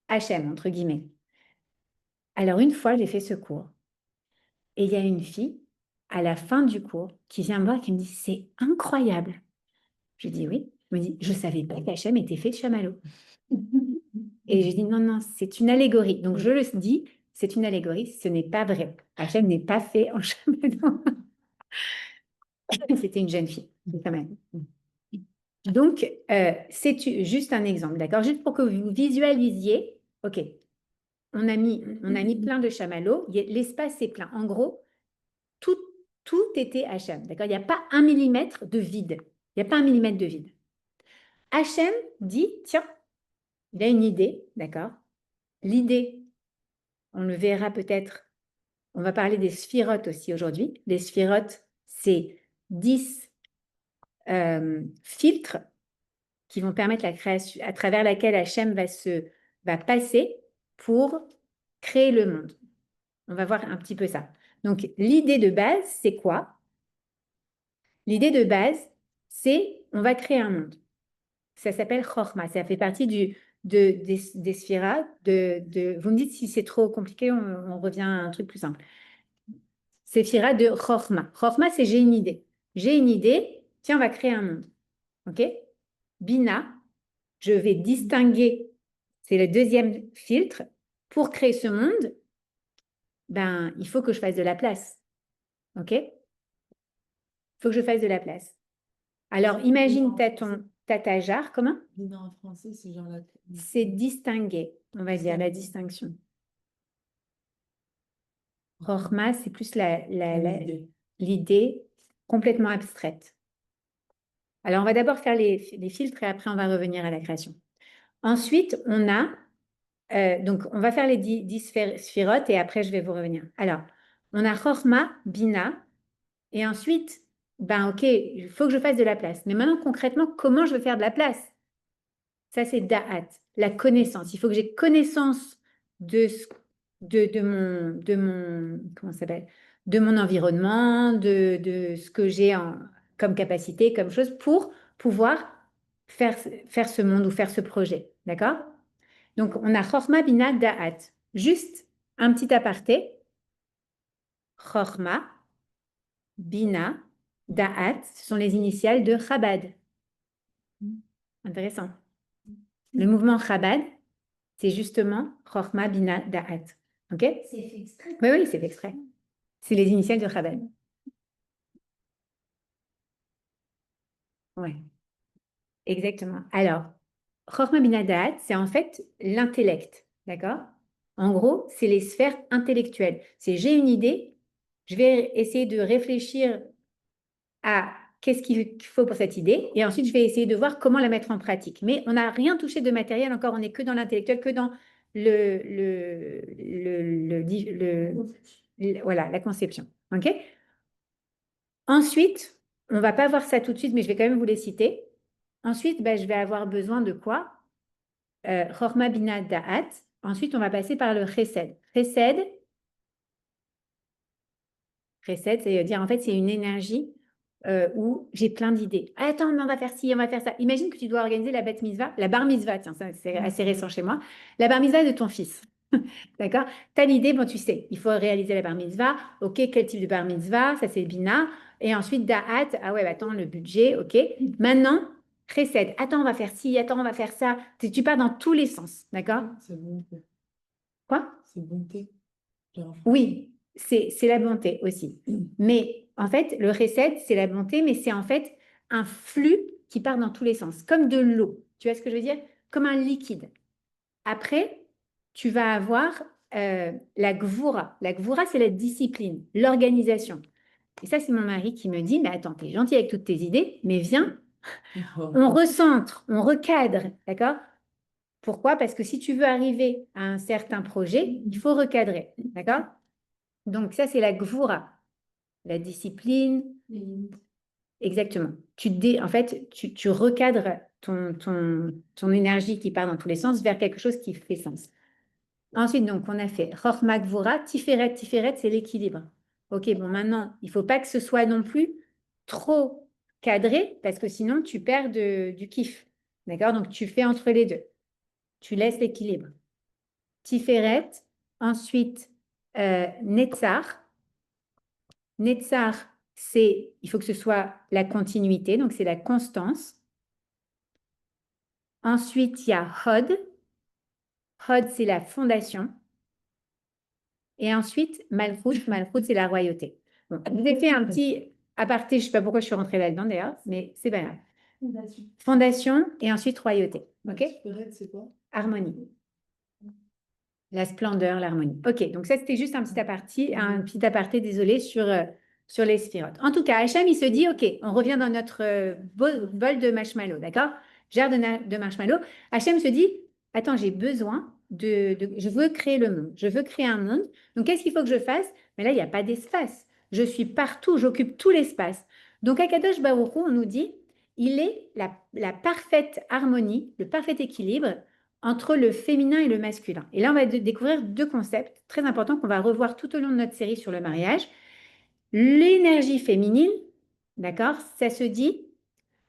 Hachem, entre guillemets. Alors, une fois, j'ai fait ce cours. Et il y a une fille, à la fin du cours, qui vient me voir et qui me dit, c'est incroyable. Je dis oui. Elle me dit, je ne savais pas qu'Hachem était fait de chamallow. Et je dis, non, non, c'est une allégorie. Donc, je le dis, c'est une allégorie, ce n'est pas vrai. Hachem n'est pas fait en chamallow. C'était une jeune fille, quand même. Donc, c'est juste un exemple, d'accord? Juste pour que vous visualisiez, OK, on a mis plein de chamallows, l'espace est plein. En gros, tout était Hachem, d'accord? Il n'y a pas 1 millimètre de vide. Il n'y a pas 1 millimètre de vide. Hachem dit, tiens, il a une idée, d'accord? L'idée, on le verra peut-être, on va parler des sphirotes aussi aujourd'hui. Les sphirotes, c'est 10 filtres qui vont permettre la création, à travers laquelle Hachem va passer pour créer le monde. On va voir un petit peu ça. Donc, l'idée de base, c'est quoi? L'idée de base, c'est on va créer un monde. Ça s'appelle Chokhmah. Ça fait partie des sphiras. Vous me dites si c'est trop compliqué, on revient à un truc plus simple. C'est sphiras de Chokhmah. Chokhmah, c'est j'ai une idée. J'ai une idée, tiens, on va créer un monde. OK? Bina, je vais distinguer, c'est le deuxième filtre. Pour créer ce monde, ben, il faut que je fasse de la place. OK? Il faut que je fasse de la place. Alors, imagine, t'as ta jarre, comment? Bina en français, c'est genre la... C'est distinguer, on va dire, la distinction. Chokhmah, c'est plus l'idée complètement abstraite. Alors, on va d'abord faire les filtres et après, on va revenir à la création. Ensuite, on a, donc, on va faire les 10 sphirotes et après, je vais vous revenir. Alors, on a Chokhmah, Bina, et ensuite, ben ok, il faut que je fasse de la place. Mais maintenant, concrètement, comment je vais faire de la place? Ça, c'est Da'at, la connaissance. Il faut que j'ai connaissance de mon comment ça s'appelle? De mon environnement, de ce que j'ai comme capacité, comme chose, pour pouvoir faire ce monde ou faire ce projet. D'accord? Donc, on a Chokhmah, Bina, Da'at. Juste un petit aparté. Chokhmah, Bina, Da'at, ce sont les initiales de Chabad. Intéressant. Le mouvement Chabad, c'est justement Chokhmah, Bina, Da'at. OK? C'est fait exprès. Oui, oui, c'est fait exprès. C'est les initiales de Chabad. Oui, exactement. Alors, Chokhmah, Bina, Da'at, c'est en fait l'intellect. D'accord? En gros, c'est les sphères intellectuelles. C'est j'ai une idée, je vais essayer de réfléchir à qu'est-ce qu'il faut pour cette idée, et ensuite je vais essayer de voir comment la mettre en pratique. Mais on n'a rien touché de matériel encore, on n'est que dans l'intellectuel, que dans voilà, la conception. OK? Ensuite, on ne va pas voir ça tout de suite, mais je vais quand même vous les citer. Ensuite, ben, je vais avoir besoin de quoi? Chokhmah, Bina, Da'at. Ensuite, on va passer par le Chesed. Chesed, c'est-à-dire en fait, c'est une énergie où j'ai plein d'idées. Attends, mais on va faire ci, on va faire ça. Imagine que tu dois organiser la bar mitzvah. La bar mitzvah, tiens, ça, c'est assez récent chez moi. La bar mitzvah de ton fils. D'accord? Tu as l'idée, bon, tu sais, il faut réaliser la bar mitzvah. OK, quel type de bar mitzvah? Ça, c'est Bina. Et ensuite, Da'at. Ah ouais, bah, attends, le budget. OK. Maintenant, Chesed. Attends, on va faire ci, attends, on va faire ça. Tu pars dans tous les sens. D'accord? C'est bonté. Quoi? C'est bonté. Oui, c'est la bonté aussi. Mais en fait, le recette, c'est la bonté, mais c'est en fait un flux qui part dans tous les sens, comme de l'eau. Tu vois ce que je veux dire? Comme un liquide. Après, tu vas avoir la gvoura. La gvoura, c'est la discipline, l'organisation. Et ça, c'est mon mari qui me dit, mais attends, t'es gentil avec toutes tes idées, mais viens, on recentre, on recadre, d'accord? Pourquoi? Parce que si tu veux arriver à un certain projet, il faut recadrer, d'accord? Donc ça, c'est la gvoura, la discipline. Exactement. En fait, tu recadres ton énergie qui part dans tous les sens vers quelque chose qui fait sens. Ensuite, donc, on a fait Chokhmah, Gvoura, Tiferet. Tiferet, c'est l'équilibre. OK, bon, maintenant, il ne faut pas que ce soit non plus trop cadré parce que sinon, tu perds du kiff. D'accord? Donc, tu fais entre les deux. Tu laisses l'équilibre. Tiferet, ensuite, Netzar. Netzar, il faut que ce soit la continuité, donc c'est la constance. Ensuite, il y a Hod. Hod, c'est la fondation. Et ensuite, Malchut. Malchut, c'est la royauté. Bon, je vous ai fait un petit aparté, je ne sais pas pourquoi je suis rentrée là-dedans d'ailleurs, mais c'est pas grave. Fondation. Fondation et ensuite royauté. OK? Tiferet, c'est quoi? Harmonie. La splendeur, l'harmonie. OK, donc ça, c'était juste un petit aparté, désolé, sur les sphirotes. En tout cas, Hachem, il se dit, OK, on revient dans notre bol de marshmallow, d'accord? Jarre de marshmallow. Hachem se dit, attends, j'ai besoin je veux créer le monde. Je veux créer un monde. Donc, qu'est-ce qu'il faut que je fasse? Mais là, il n'y a pas d'espace. Je suis partout, j'occupe tout l'espace. Donc, à Kadosh Baruch Hu, on nous dit, il est la parfaite harmonie, le parfait équilibre entre le féminin et le masculin. Et là, on va découvrir deux concepts très importants qu'on va revoir tout au long de notre série sur le mariage. L'énergie féminine, d'accord, ça se dit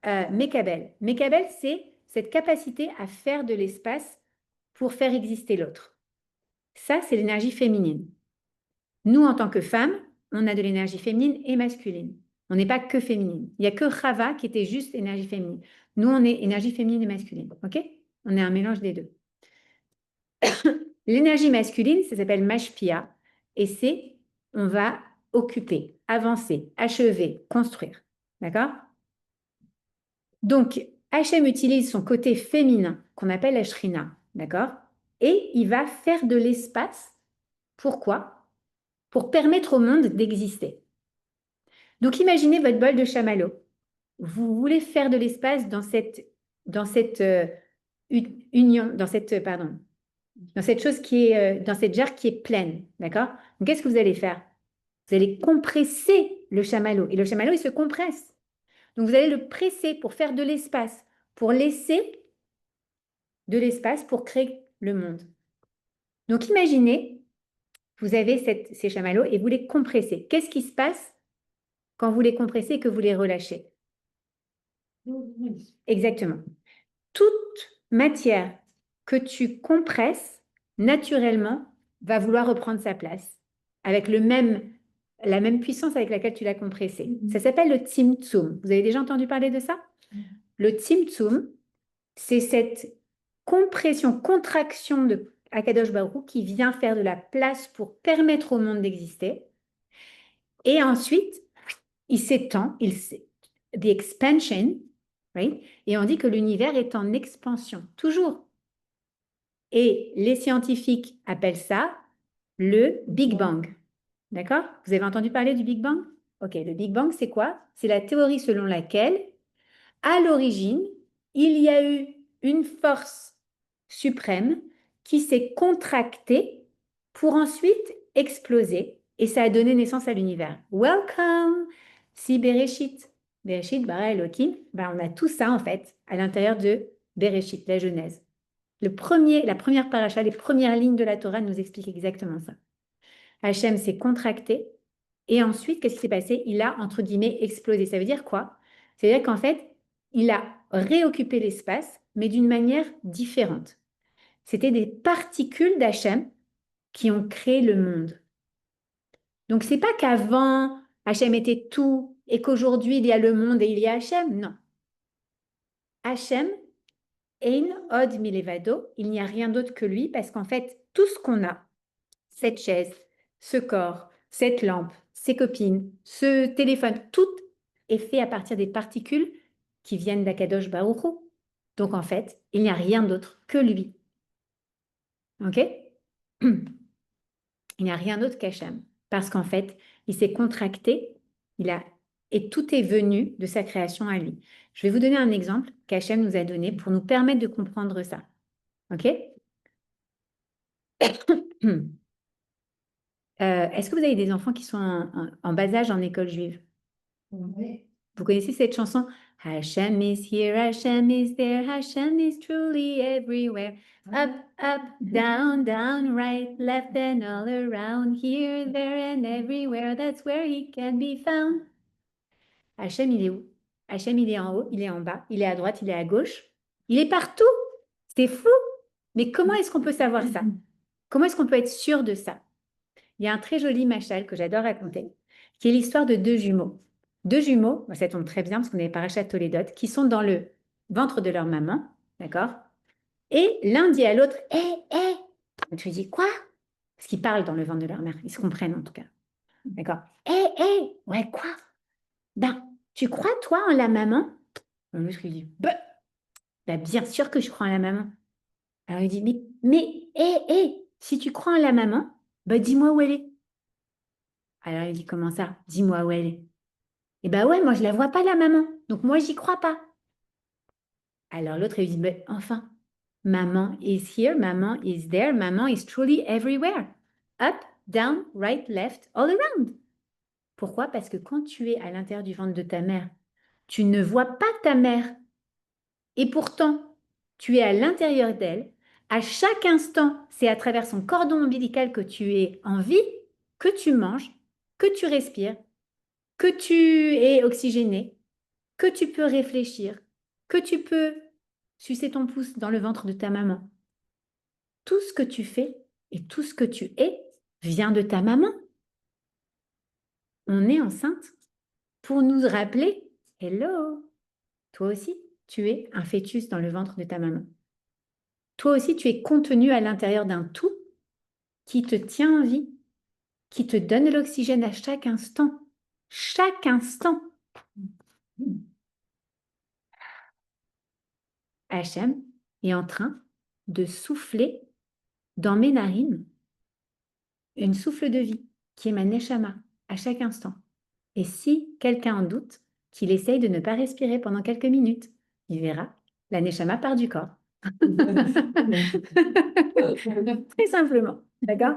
Mekabel. Mekabel, c'est cette capacité à faire de l'espace pour faire exister l'autre. Ça, c'est l'énergie féminine. Nous, en tant que femmes, on a de l'énergie féminine et masculine. On n'est pas que féminine. Il n'y a que Chava qui était juste énergie féminine. Nous, on est énergie féminine et masculine. OK? On est un mélange des deux. L'énergie masculine, ça s'appelle Mashpia, et c'est on va occuper, avancer, achever, construire. D'accord? Donc, Hachem utilise son côté féminin, qu'on appelle la Shrina, d'accord? Et il va faire de l'espace. Pourquoi? Pour permettre au monde d'exister. Donc, imaginez votre bol de chamallow. Vous voulez faire de l'espace dans cette union, dans cette chose qui est, dans cette jarre qui est pleine, d'accord? Donc, qu'est-ce que vous allez faire? Vous allez compresser le chamallow, et le chamallow, il se compresse. Donc, vous allez le presser pour faire de l'espace, pour laisser de l'espace pour créer le monde. Donc, imaginez, vous avez ces chamallows et vous les compressez. Qu'est-ce qui se passe quand vous les compressez et que vous les relâchez? Exactement. Toute matière que tu compresses, naturellement, va vouloir reprendre sa place avec la même puissance avec laquelle tu l'as compressée. Ça s'appelle le Tzimtzum. Vous avez déjà entendu parler de ça? Le Tzimtzum, c'est cette compression, contraction de Akadosh Baruch Hu qui vient faire de la place pour permettre au monde d'exister. Et ensuite, il s'étend, the expansion, right? Et on dit que l'univers est en expansion, toujours. Et les scientifiques appellent ça le Big Bang. D'accord? Vous avez entendu parler du Big Bang? Ok, le Big Bang, c'est quoi? C'est la théorie selon laquelle, à l'origine, il y a eu une force suprême qui s'est contractée pour ensuite exploser et ça a donné naissance à l'univers. Welcome! Si Bereshit, Bereshit, bara Elohim, ben on a tout ça en fait à l'intérieur de Bereshit, la Genèse. La première paracha, les premières lignes de la Torah nous expliquent exactement ça. Hachem s'est contracté et ensuite, qu'est-ce qui s'est passé? Il a, entre guillemets, explosé. Ça veut dire quoi? Ça veut dire qu'en fait, il a réoccupé l'espace, mais d'une manière différente. C'était des particules d'Hachem qui ont créé le monde. Donc, c'est pas qu'avant, Hachem était tout et qu'aujourd'hui, il y a le monde et il y a Hachem. Non. Hachem, Ein Od Milevado, il n'y a rien d'autre que lui parce qu'en fait, tout ce qu'on a, cette chaise, ce corps, cette lampe, ces copines, ce téléphone, tout est fait à partir des particules qui viennent d'Akadosh Baruch Hu. Donc en fait, il n'y a rien d'autre que lui. Ok? Il n'y a rien d'autre qu'Hachem. Parce qu'en fait, il s'est contracté, et tout est venu de sa création à lui. Je vais vous donner un exemple qu'Hachem nous a donné pour nous permettre de comprendre ça. Ok? Est-ce que vous avez des enfants qui sont en bas âge en école juive? Oui. Vous connaissez cette chanson? Hashem is here, Hashem is there, Hashem is truly everywhere. Up, up, down, down, right, left, and all around. Here, there, and everywhere. That's where he can be found. Hachem, il est où? Hachem, il est en haut, il est en bas, il est à droite, il est à gauche. Il est partout. C'est fou. Mais comment est-ce qu'on peut savoir ça? Comment est-ce qu'on peut être sûr de ça? Il y a un très joli machal que j'adore raconter, qui est l'histoire de deux jumeaux. Deux jumeaux, ça tombe très bien parce qu'on est parachat Toledot, qui sont dans le ventre de leur maman, d'accord? Et l'un dit à l'autre, hé, hé. L'autre lui dit, quoi? Parce qu'ils parlent dans le ventre de leur mère, ils se comprennent en tout cas. D'accord? Hé, hé, ouais, quoi? Ben, tu crois, toi, en la maman? L'autre lui dit, bah, bien sûr que je crois en la maman. Alors il dit, hé, si tu crois en la maman, bah, dis-moi où elle est. Alors il dit, comment ça? Dis-moi où elle est. Eh ben ouais, moi je la vois pas la maman, donc moi j'y crois pas. Alors l'autre il dit, mais enfin, maman is here, maman is there, maman is truly everywhere. Up, down, right, left, all around. Pourquoi? Parce que quand tu es à l'intérieur du ventre de ta mère, tu ne vois pas ta mère. Et pourtant, tu es à l'intérieur d'elle. À chaque instant, c'est à travers son cordon ombilical que tu es en vie, que tu manges, que tu respires, que tu es oxygéné, que tu peux réfléchir, que tu peux sucer ton pouce dans le ventre de ta maman. Tout ce que tu fais et tout ce que tu es vient de ta maman. On est enceinte pour nous rappeler, hello, toi aussi, tu es un fœtus dans le ventre de ta maman. Toi aussi, tu es contenu à l'intérieur d'un tout qui te tient en vie, qui te donne de l'oxygène à chaque instant. Chaque instant. Hachem est en train de souffler dans mes narines une souffle de vie qui est ma neshama à chaque instant. Et si quelqu'un en doute, qu'il essaye de ne pas respirer pendant quelques minutes, il verra, la neshama part du corps. Très simplement, d'accord?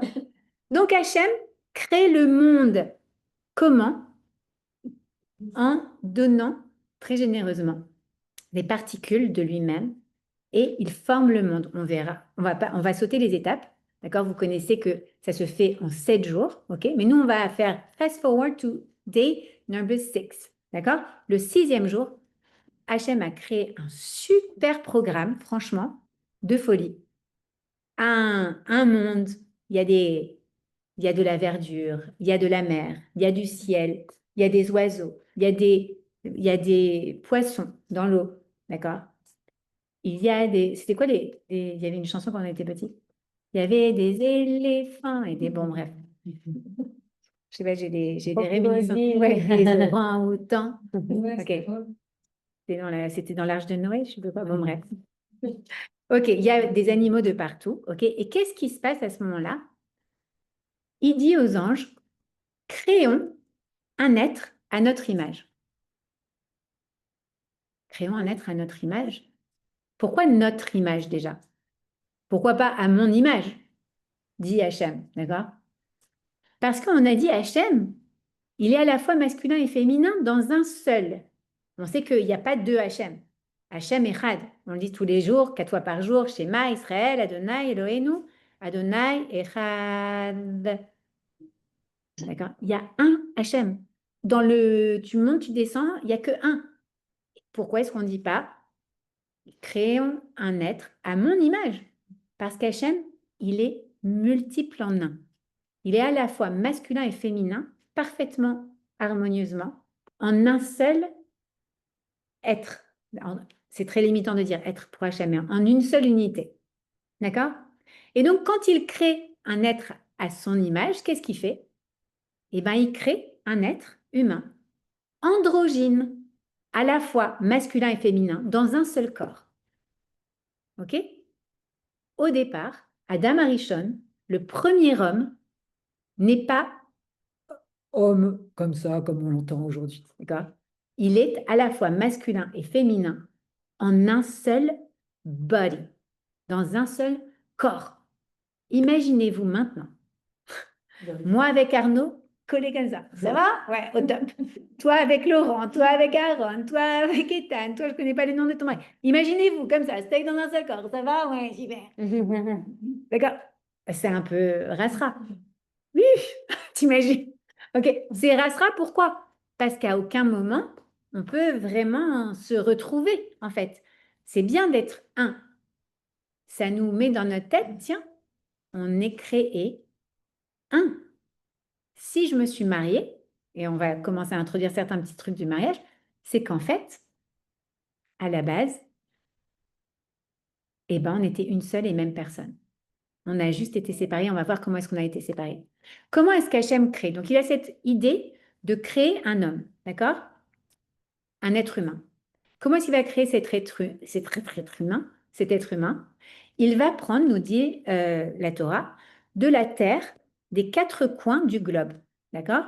Donc Hachem crée le monde. Comment? En donnant très généreusement des particules de lui-même et il forme le monde. On verra. On va sauter les étapes. D'accord? Vous connaissez que ça se fait en 7 jours. OK? Mais nous, on va faire fast forward to day number 6. D'accord? Le 6e jour, Hachem a créé un super programme, franchement, de folie. Un monde, il y a de la verdure, il y a de la mer, il y a du ciel, il y a des oiseaux, il y a des poissons dans l'eau. D'accord? Il y a des... C'était quoi il y avait une chanson quand on était petit. Il y avait des éléphants et des... Bon, bref. Je sais pas, j'ai des réminiscences. Ouais, des orang-outans. Ok. C'était dans l'Arche de Noé, je ne sais pas. Bon, bref. Ok, il y a des animaux de partout. Ok, et qu'est-ce qui se passe à ce moment-là? Il dit aux anges, créons un être à notre image. Créons un être à notre image. Pourquoi notre image déjà? Pourquoi pas à mon image? Dit Hachem, d'accord? Parce qu'on a dit Hachem, il est à la fois masculin et féminin dans un seul. On sait qu'il n'y a pas deux Hachem. Hachem Echad. On le dit tous les jours, 4 fois par jour, Shema, Israël, Adonai, Eloheinu, Adonai, Echad. D'accord? Il y a un Hachem. Tu montes, tu descends, il n'y a que un. Pourquoi est-ce qu'on ne dit pas créons un être à mon image? Parce qu'Hachem, il est multiple en un. Il est à la fois masculin et féminin, parfaitement harmonieusement, en un seul être. C'est très limitant de dire être pour Hachem, mais en une seule unité. D'accord? Et donc, quand il crée un être à son image, qu'est-ce qu'il fait? Eh bien, il crée un être humain, androgyne, à la fois masculin et féminin, dans un seul corps. OK? Au départ, Adam Arishon, le premier homme, n'est pas homme comme ça, comme on l'entend aujourd'hui. D'accord? Il est à la fois masculin et féminin en un seul body, dans un seul corps. Imaginez-vous maintenant, moi avec Arnaud, collés comme ça. Ça va? Ouais, au top. Toi avec Laurent, toi avec Aaron, toi avec Ethan, toi, je ne connais pas les noms de ton mari. Imaginez-vous comme ça, steak dans un seul corps. Ça va? Ouais, super. D'accord? C'est un peu rasera. Oui, t'imagines? Ok, c'est rasera, pourquoi? Parce qu'à aucun moment, on peut vraiment se retrouver, en fait. C'est bien d'être un. Ça nous met dans notre tête, tiens, on est créé un. Si je me suis mariée, et on va commencer à introduire certains petits trucs du mariage, c'est qu'en fait, à la base, eh ben, on était une seule et même personne. On a juste été séparés. On va voir comment est-ce qu'on a été séparés. Comment est-ce qu'Hachem crée? Donc, il a cette idée de créer un homme, d'accord? Un être humain. Comment est-ce qu'il va créer cet être humain? Il va prendre, nous dit la Torah, de la terre des quatre coins du globe, d'accord?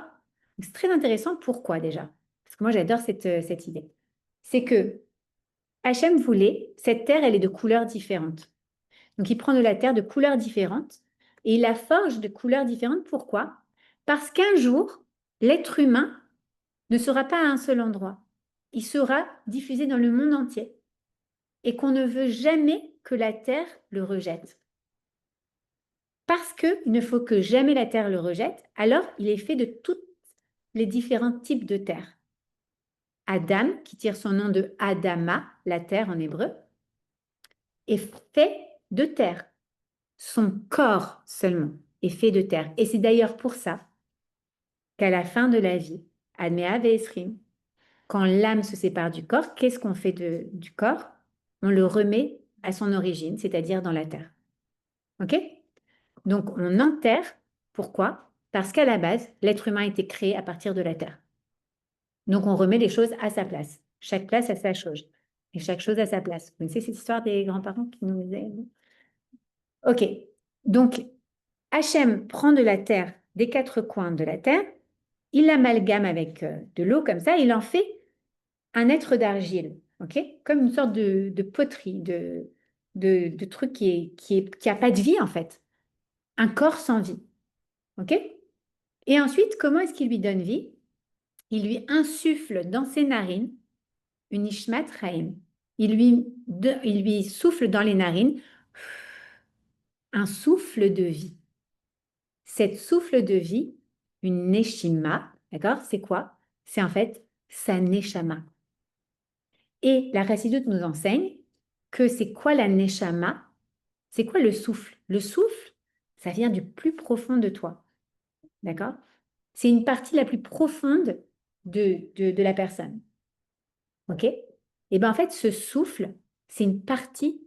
C'est très intéressant. Pourquoi déjà? Parce que moi, j'adore cette idée. C'est que Hachem voulait, cette terre, elle est de couleurs différentes. Donc, il prend de la terre de couleurs différentes et il la forge de couleurs différentes. Pourquoi? Parce qu'un jour, l'être humain ne sera pas à un seul endroit. Il sera diffusé dans le monde entier et qu'on ne veut jamais que la terre le rejette. Parce qu'il ne faut que jamais la terre le rejette, alors il est fait de tous les différents types de terre. Adam, qui tire son nom de Adama, la terre en hébreu, est fait de terre. Son corps seulement est fait de terre. Et c'est d'ailleurs pour ça qu'à la fin de la vie, Admea Ve'esrim, quand l'âme se sépare du corps, qu'est-ce qu'on fait du corps? On le remet à son origine, c'est-à-dire dans la terre. OK? Donc, on enterre. Pourquoi? Parce qu'à la base, l'être humain a été créé à partir de la terre. Donc, on remet les choses à sa place. Chaque place a sa chose. Et chaque chose a sa place. Vous connaissez cette histoire des grands-parents qui nous disaient? OK. Donc, Hachem prend de la terre, des quatre coins de la terre, il l'amalgame avec de l'eau comme ça, il en fait un être d'argile, ok? Comme une sorte de poterie, de truc qui a pas de vie en fait. Un corps sans vie, ok? Et ensuite, comment est-ce qu'il lui donne vie? Il lui insuffle dans ses narines une Ishmat Chaim. Il lui souffle dans les narines un souffle de vie. Cette souffle de vie, une neshima, d'accord? C'est quoi? C'est en fait sa neshama. Et la Chassidoute nous enseigne que c'est quoi la neshama? C'est quoi le souffle? Le souffle, ça vient du plus profond de toi, d'accord? C'est une partie la plus profonde de la personne, ok? Et bien en fait, ce souffle, c'est une partie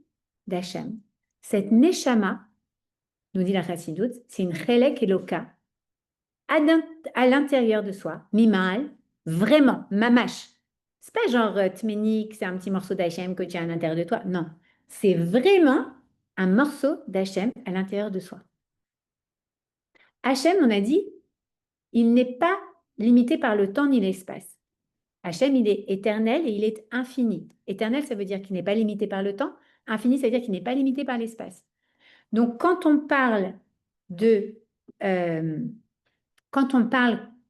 d'Hachem. Cette neshama, nous dit la Chassidoute, c'est une chelek eloka à l'intérieur de soi, mimal, vraiment, mamash. C'est pas genre tménik, c'est un petit morceau d'Hachem que tu as à l'intérieur de toi. Non, c'est vraiment un morceau d'Hachem à l'intérieur de soi. Hachem, on a dit, il n'est pas limité par le temps ni l'espace. Hachem, il est éternel et il est infini. Éternel, ça veut dire qu'il n'est pas limité par le temps. Infini, ça veut dire qu'il n'est pas limité par l'espace. Donc, quand on parle de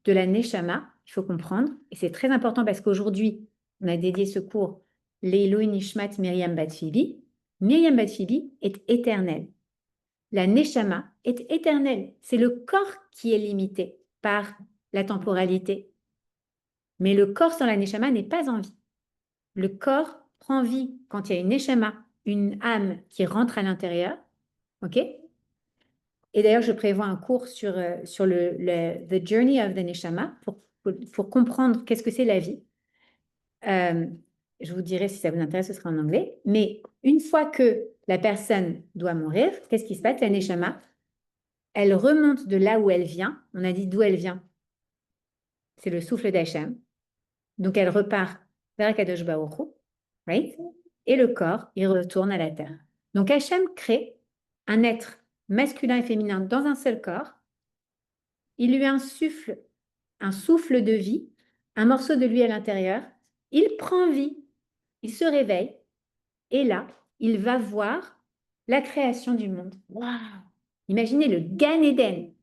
la Neshama, il faut comprendre, et c'est très important parce qu'aujourd'hui, on a dédié ce cours, Leilou Nishmat Miriam Batfibi. Miriam Batfibi est éternelle. La Neshama est éternelle. C'est le corps qui est limité par la temporalité. Mais le corps sans la Neshama n'est pas en vie. Le corps prend vie quand il y a une Neshama, une âme qui rentre à l'intérieur. OK? Et d'ailleurs, je prévois un cours sur The Journey of the Neshama pour comprendre qu'est-ce que c'est la vie. Je vous dirai si ça vous intéresse, ce sera en anglais. Mais une fois que la personne doit mourir, qu'est-ce qui se passe? La Neshama, elle remonte de là où elle vient. On a dit d'où elle vient. C'est le souffle d'Hachem. Donc, elle repart vers Kadosh Baruch Hu, right? Et le corps, il retourne à la terre. Donc, Hachem crée un être masculin et féminin dans un seul corps. Il lui insuffle un souffle de vie, un morceau de lui à l'intérieur. Il prend vie, il se réveille, et là, il va voir la création du monde. Waouh! Imaginez le Gan Eden.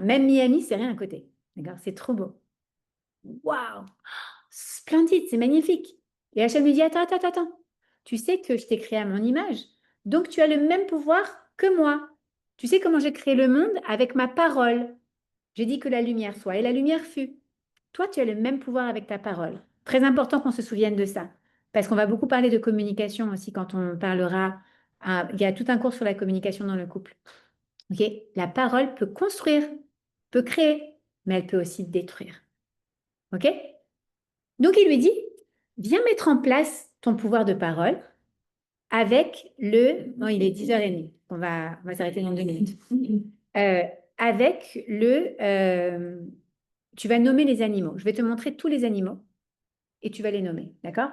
Même Miami, c'est rien à côté. D'accord? C'est trop beau. Waouh! Splendide, c'est magnifique. Et Hachem lui dit, attends. Tu sais que je t'ai créé à mon image, donc tu as le même pouvoir que moi. Tu sais comment j'ai créé le monde avec ma parole. J'ai dit que la lumière soit, et la lumière fut. Toi, tu as le même pouvoir avec ta parole. Très important qu'on se souvienne de ça, parce qu'on va beaucoup parler de communication aussi quand on parlera. Il y a tout un cours sur la communication dans le couple. Ok? La parole peut construire, peut créer, mais elle peut aussi détruire. Ok? Donc il lui dit, viens mettre en place ton pouvoir de parole avec le... Non, il est 10h30. On va s'arrêter dans 2 minutes. Avec le... tu vas nommer les animaux. Je vais te montrer tous les animaux et tu vas les nommer. D'accord?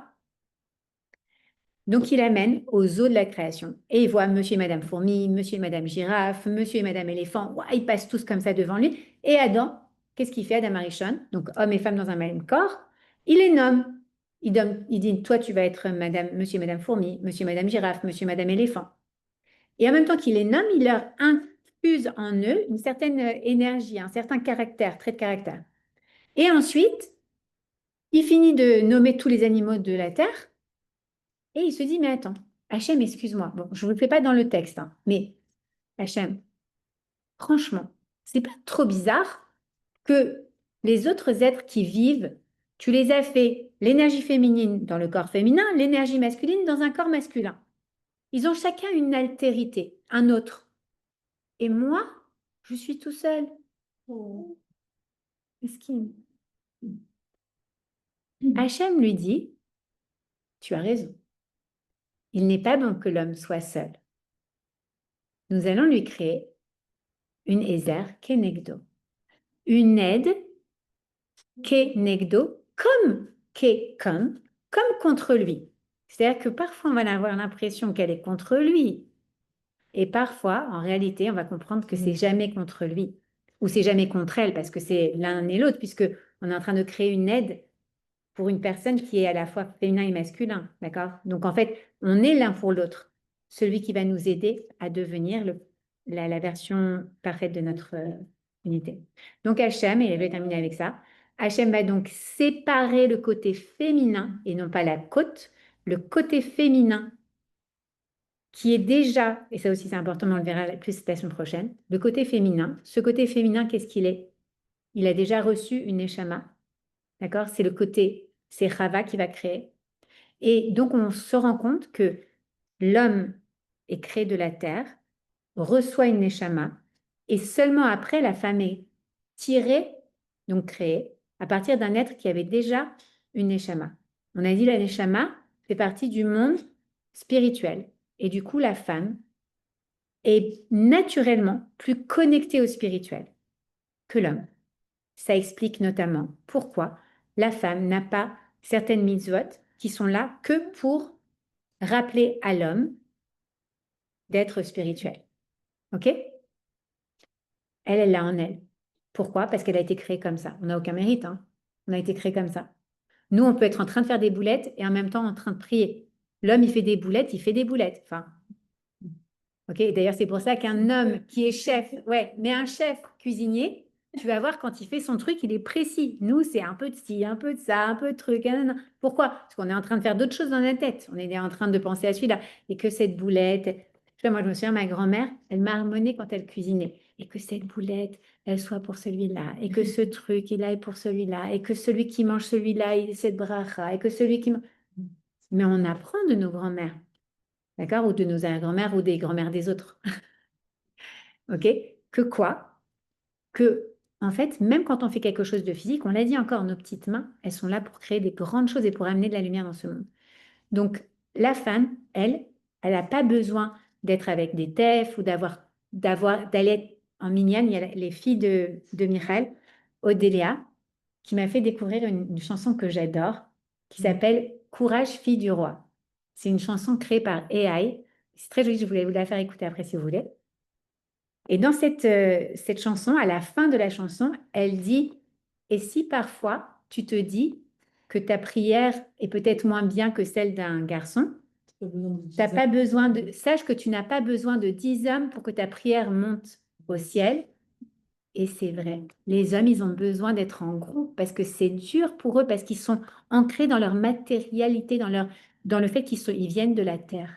Donc, il amène aux zoos de la création et il voit monsieur et madame fourmi, monsieur et madame girafe, monsieur et madame éléphant. Ouah, ils passent tous comme ça devant lui. Et Adam, qu'est-ce qu'il fait, Adam Arishon? Donc, homme et femme dans un même corps. Il les nomme. Il dit, toi, tu vas être madame, monsieur et madame fourmi, monsieur et madame girafe, monsieur et madame éléphant. Et en même temps qu'il les nomme, il leur infuse en eux une certaine énergie, un certain caractère, trait de caractère. Et ensuite, il finit de nommer tous les animaux de la terre. Et il se dit, mais attends, Hachem, excuse-moi. Bon, je ne vous le fais pas dans le texte, hein, mais Hachem, franchement, c'est pas trop bizarre que les autres êtres qui vivent, tu les as fait l'énergie féminine dans le corps féminin, l'énergie masculine dans un corps masculin. Ils ont chacun une altérité, un autre. Et moi, je suis tout seul. Oh, mesquine. Hachem lui dit, tu as raison. Il n'est pas bon que l'homme soit seul. Nous allons lui créer une Ezer Kenegdo. Une aide Kenegdo, comme contre lui. C'est-à-dire que parfois, on va avoir l'impression qu'elle est contre lui. Et parfois, en réalité, on va comprendre que c'est jamais contre lui. Ou c'est jamais contre elle, parce que c'est l'un et l'autre, puisque on est en train de créer une aide pour une personne qui est à la fois féminin et masculin. D'accord? Donc, en fait, on est l'un pour l'autre. Celui qui va nous aider à devenir la version parfaite de notre unité. Donc, Hachem, et je vais terminer avec ça, Hachem va donc séparer le côté féminin, et non pas la côte, le côté féminin qui est déjà, et ça aussi c'est important, mais on le verra plus la semaine prochaine, le côté féminin. Ce côté féminin, qu'est-ce qu'il est? Il a déjà reçu une Neshama, d'accord? C'est le côté, c'est Chava qui va créer. Et donc on se rend compte que l'homme est créé de la terre, reçoit une Neshama, et seulement après, la femme est tirée, donc créée, à partir d'un être qui avait déjà une Neshama. On a dit la Neshama fait partie du monde spirituel. Et du coup, la femme est naturellement plus connectée au spirituel que l'homme. Ça explique notamment pourquoi la femme n'a pas certaines mitzvot qui sont là que pour rappeler à l'homme d'être spirituel. OK? Elle l'a en elle. Pourquoi? Parce qu'elle a été créée comme ça. On n'a aucun mérite, hein. On a été créé comme ça. Nous, on peut être en train de faire des boulettes et en même temps en train de prier. L'homme, il fait des boulettes, il fait des boulettes. Enfin, ok, d'ailleurs, c'est pour ça qu'un homme qui est chef, ouais, mais un chef cuisinier, tu vas voir quand il fait son truc, il est précis. Nous, c'est un peu de ci, un peu de ça, un peu de truc. Pourquoi? Parce qu'on est en train de faire d'autres choses dans la tête. On est en train de penser à celui-là. Et que cette boulette, tu vois, moi, je me souviens, ma grand-mère, elle m'a harmonné quand elle cuisinait. Et que cette boulette, elle soit pour celui-là. Et que ce truc, il aille pour celui-là. Et que celui qui mange celui-là, il ait cette bracha. Et que celui qui... Mais on apprend de nos grands-mères. D'accord? Ou de nos arrière-grand-mères ou des grand-mères des autres. OK? Que quoi? Que, en fait, même quand on fait quelque chose de physique, on l'a dit encore, nos petites mains, elles sont là pour créer des grandes choses et pour amener de la lumière dans ce monde. Donc, la femme, elle n'a pas besoin d'être avec des tefs ou d'aller en minyan. Il y a les filles de Michal, Odélia, qui m'a fait découvrir une chanson que j'adore, qui s'appelle Courage, fille du roi. C'est une chanson créée par AI. C'est très joli, je voulais vous la faire écouter après si vous voulez. Et dans cette chanson, à la fin de la chanson, elle dit, et si parfois tu te dis que ta prière est peut-être moins bien que celle d'un garçon, t'as pas besoin sache que tu n'as pas besoin de 10 hommes pour que ta prière monte au ciel. Et c'est vrai. Les hommes, ils ont besoin d'être en groupe parce que c'est dur pour eux, parce qu'ils sont ancrés dans leur matérialité, dans le fait ils viennent de la terre.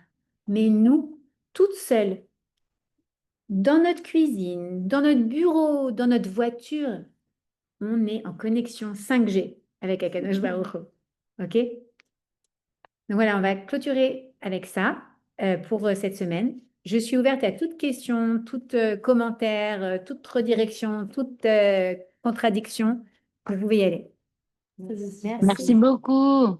Mais nous, toutes seules, dans notre cuisine, dans notre bureau, dans notre voiture, on est en connexion 5G avec Akadosh Baruch Hu. OK? Donc voilà, on va clôturer avec ça pour cette semaine. Je suis ouverte à toute question, tout commentaire, toute redirection, toute contradiction. Vous pouvez y aller. Merci. Merci beaucoup.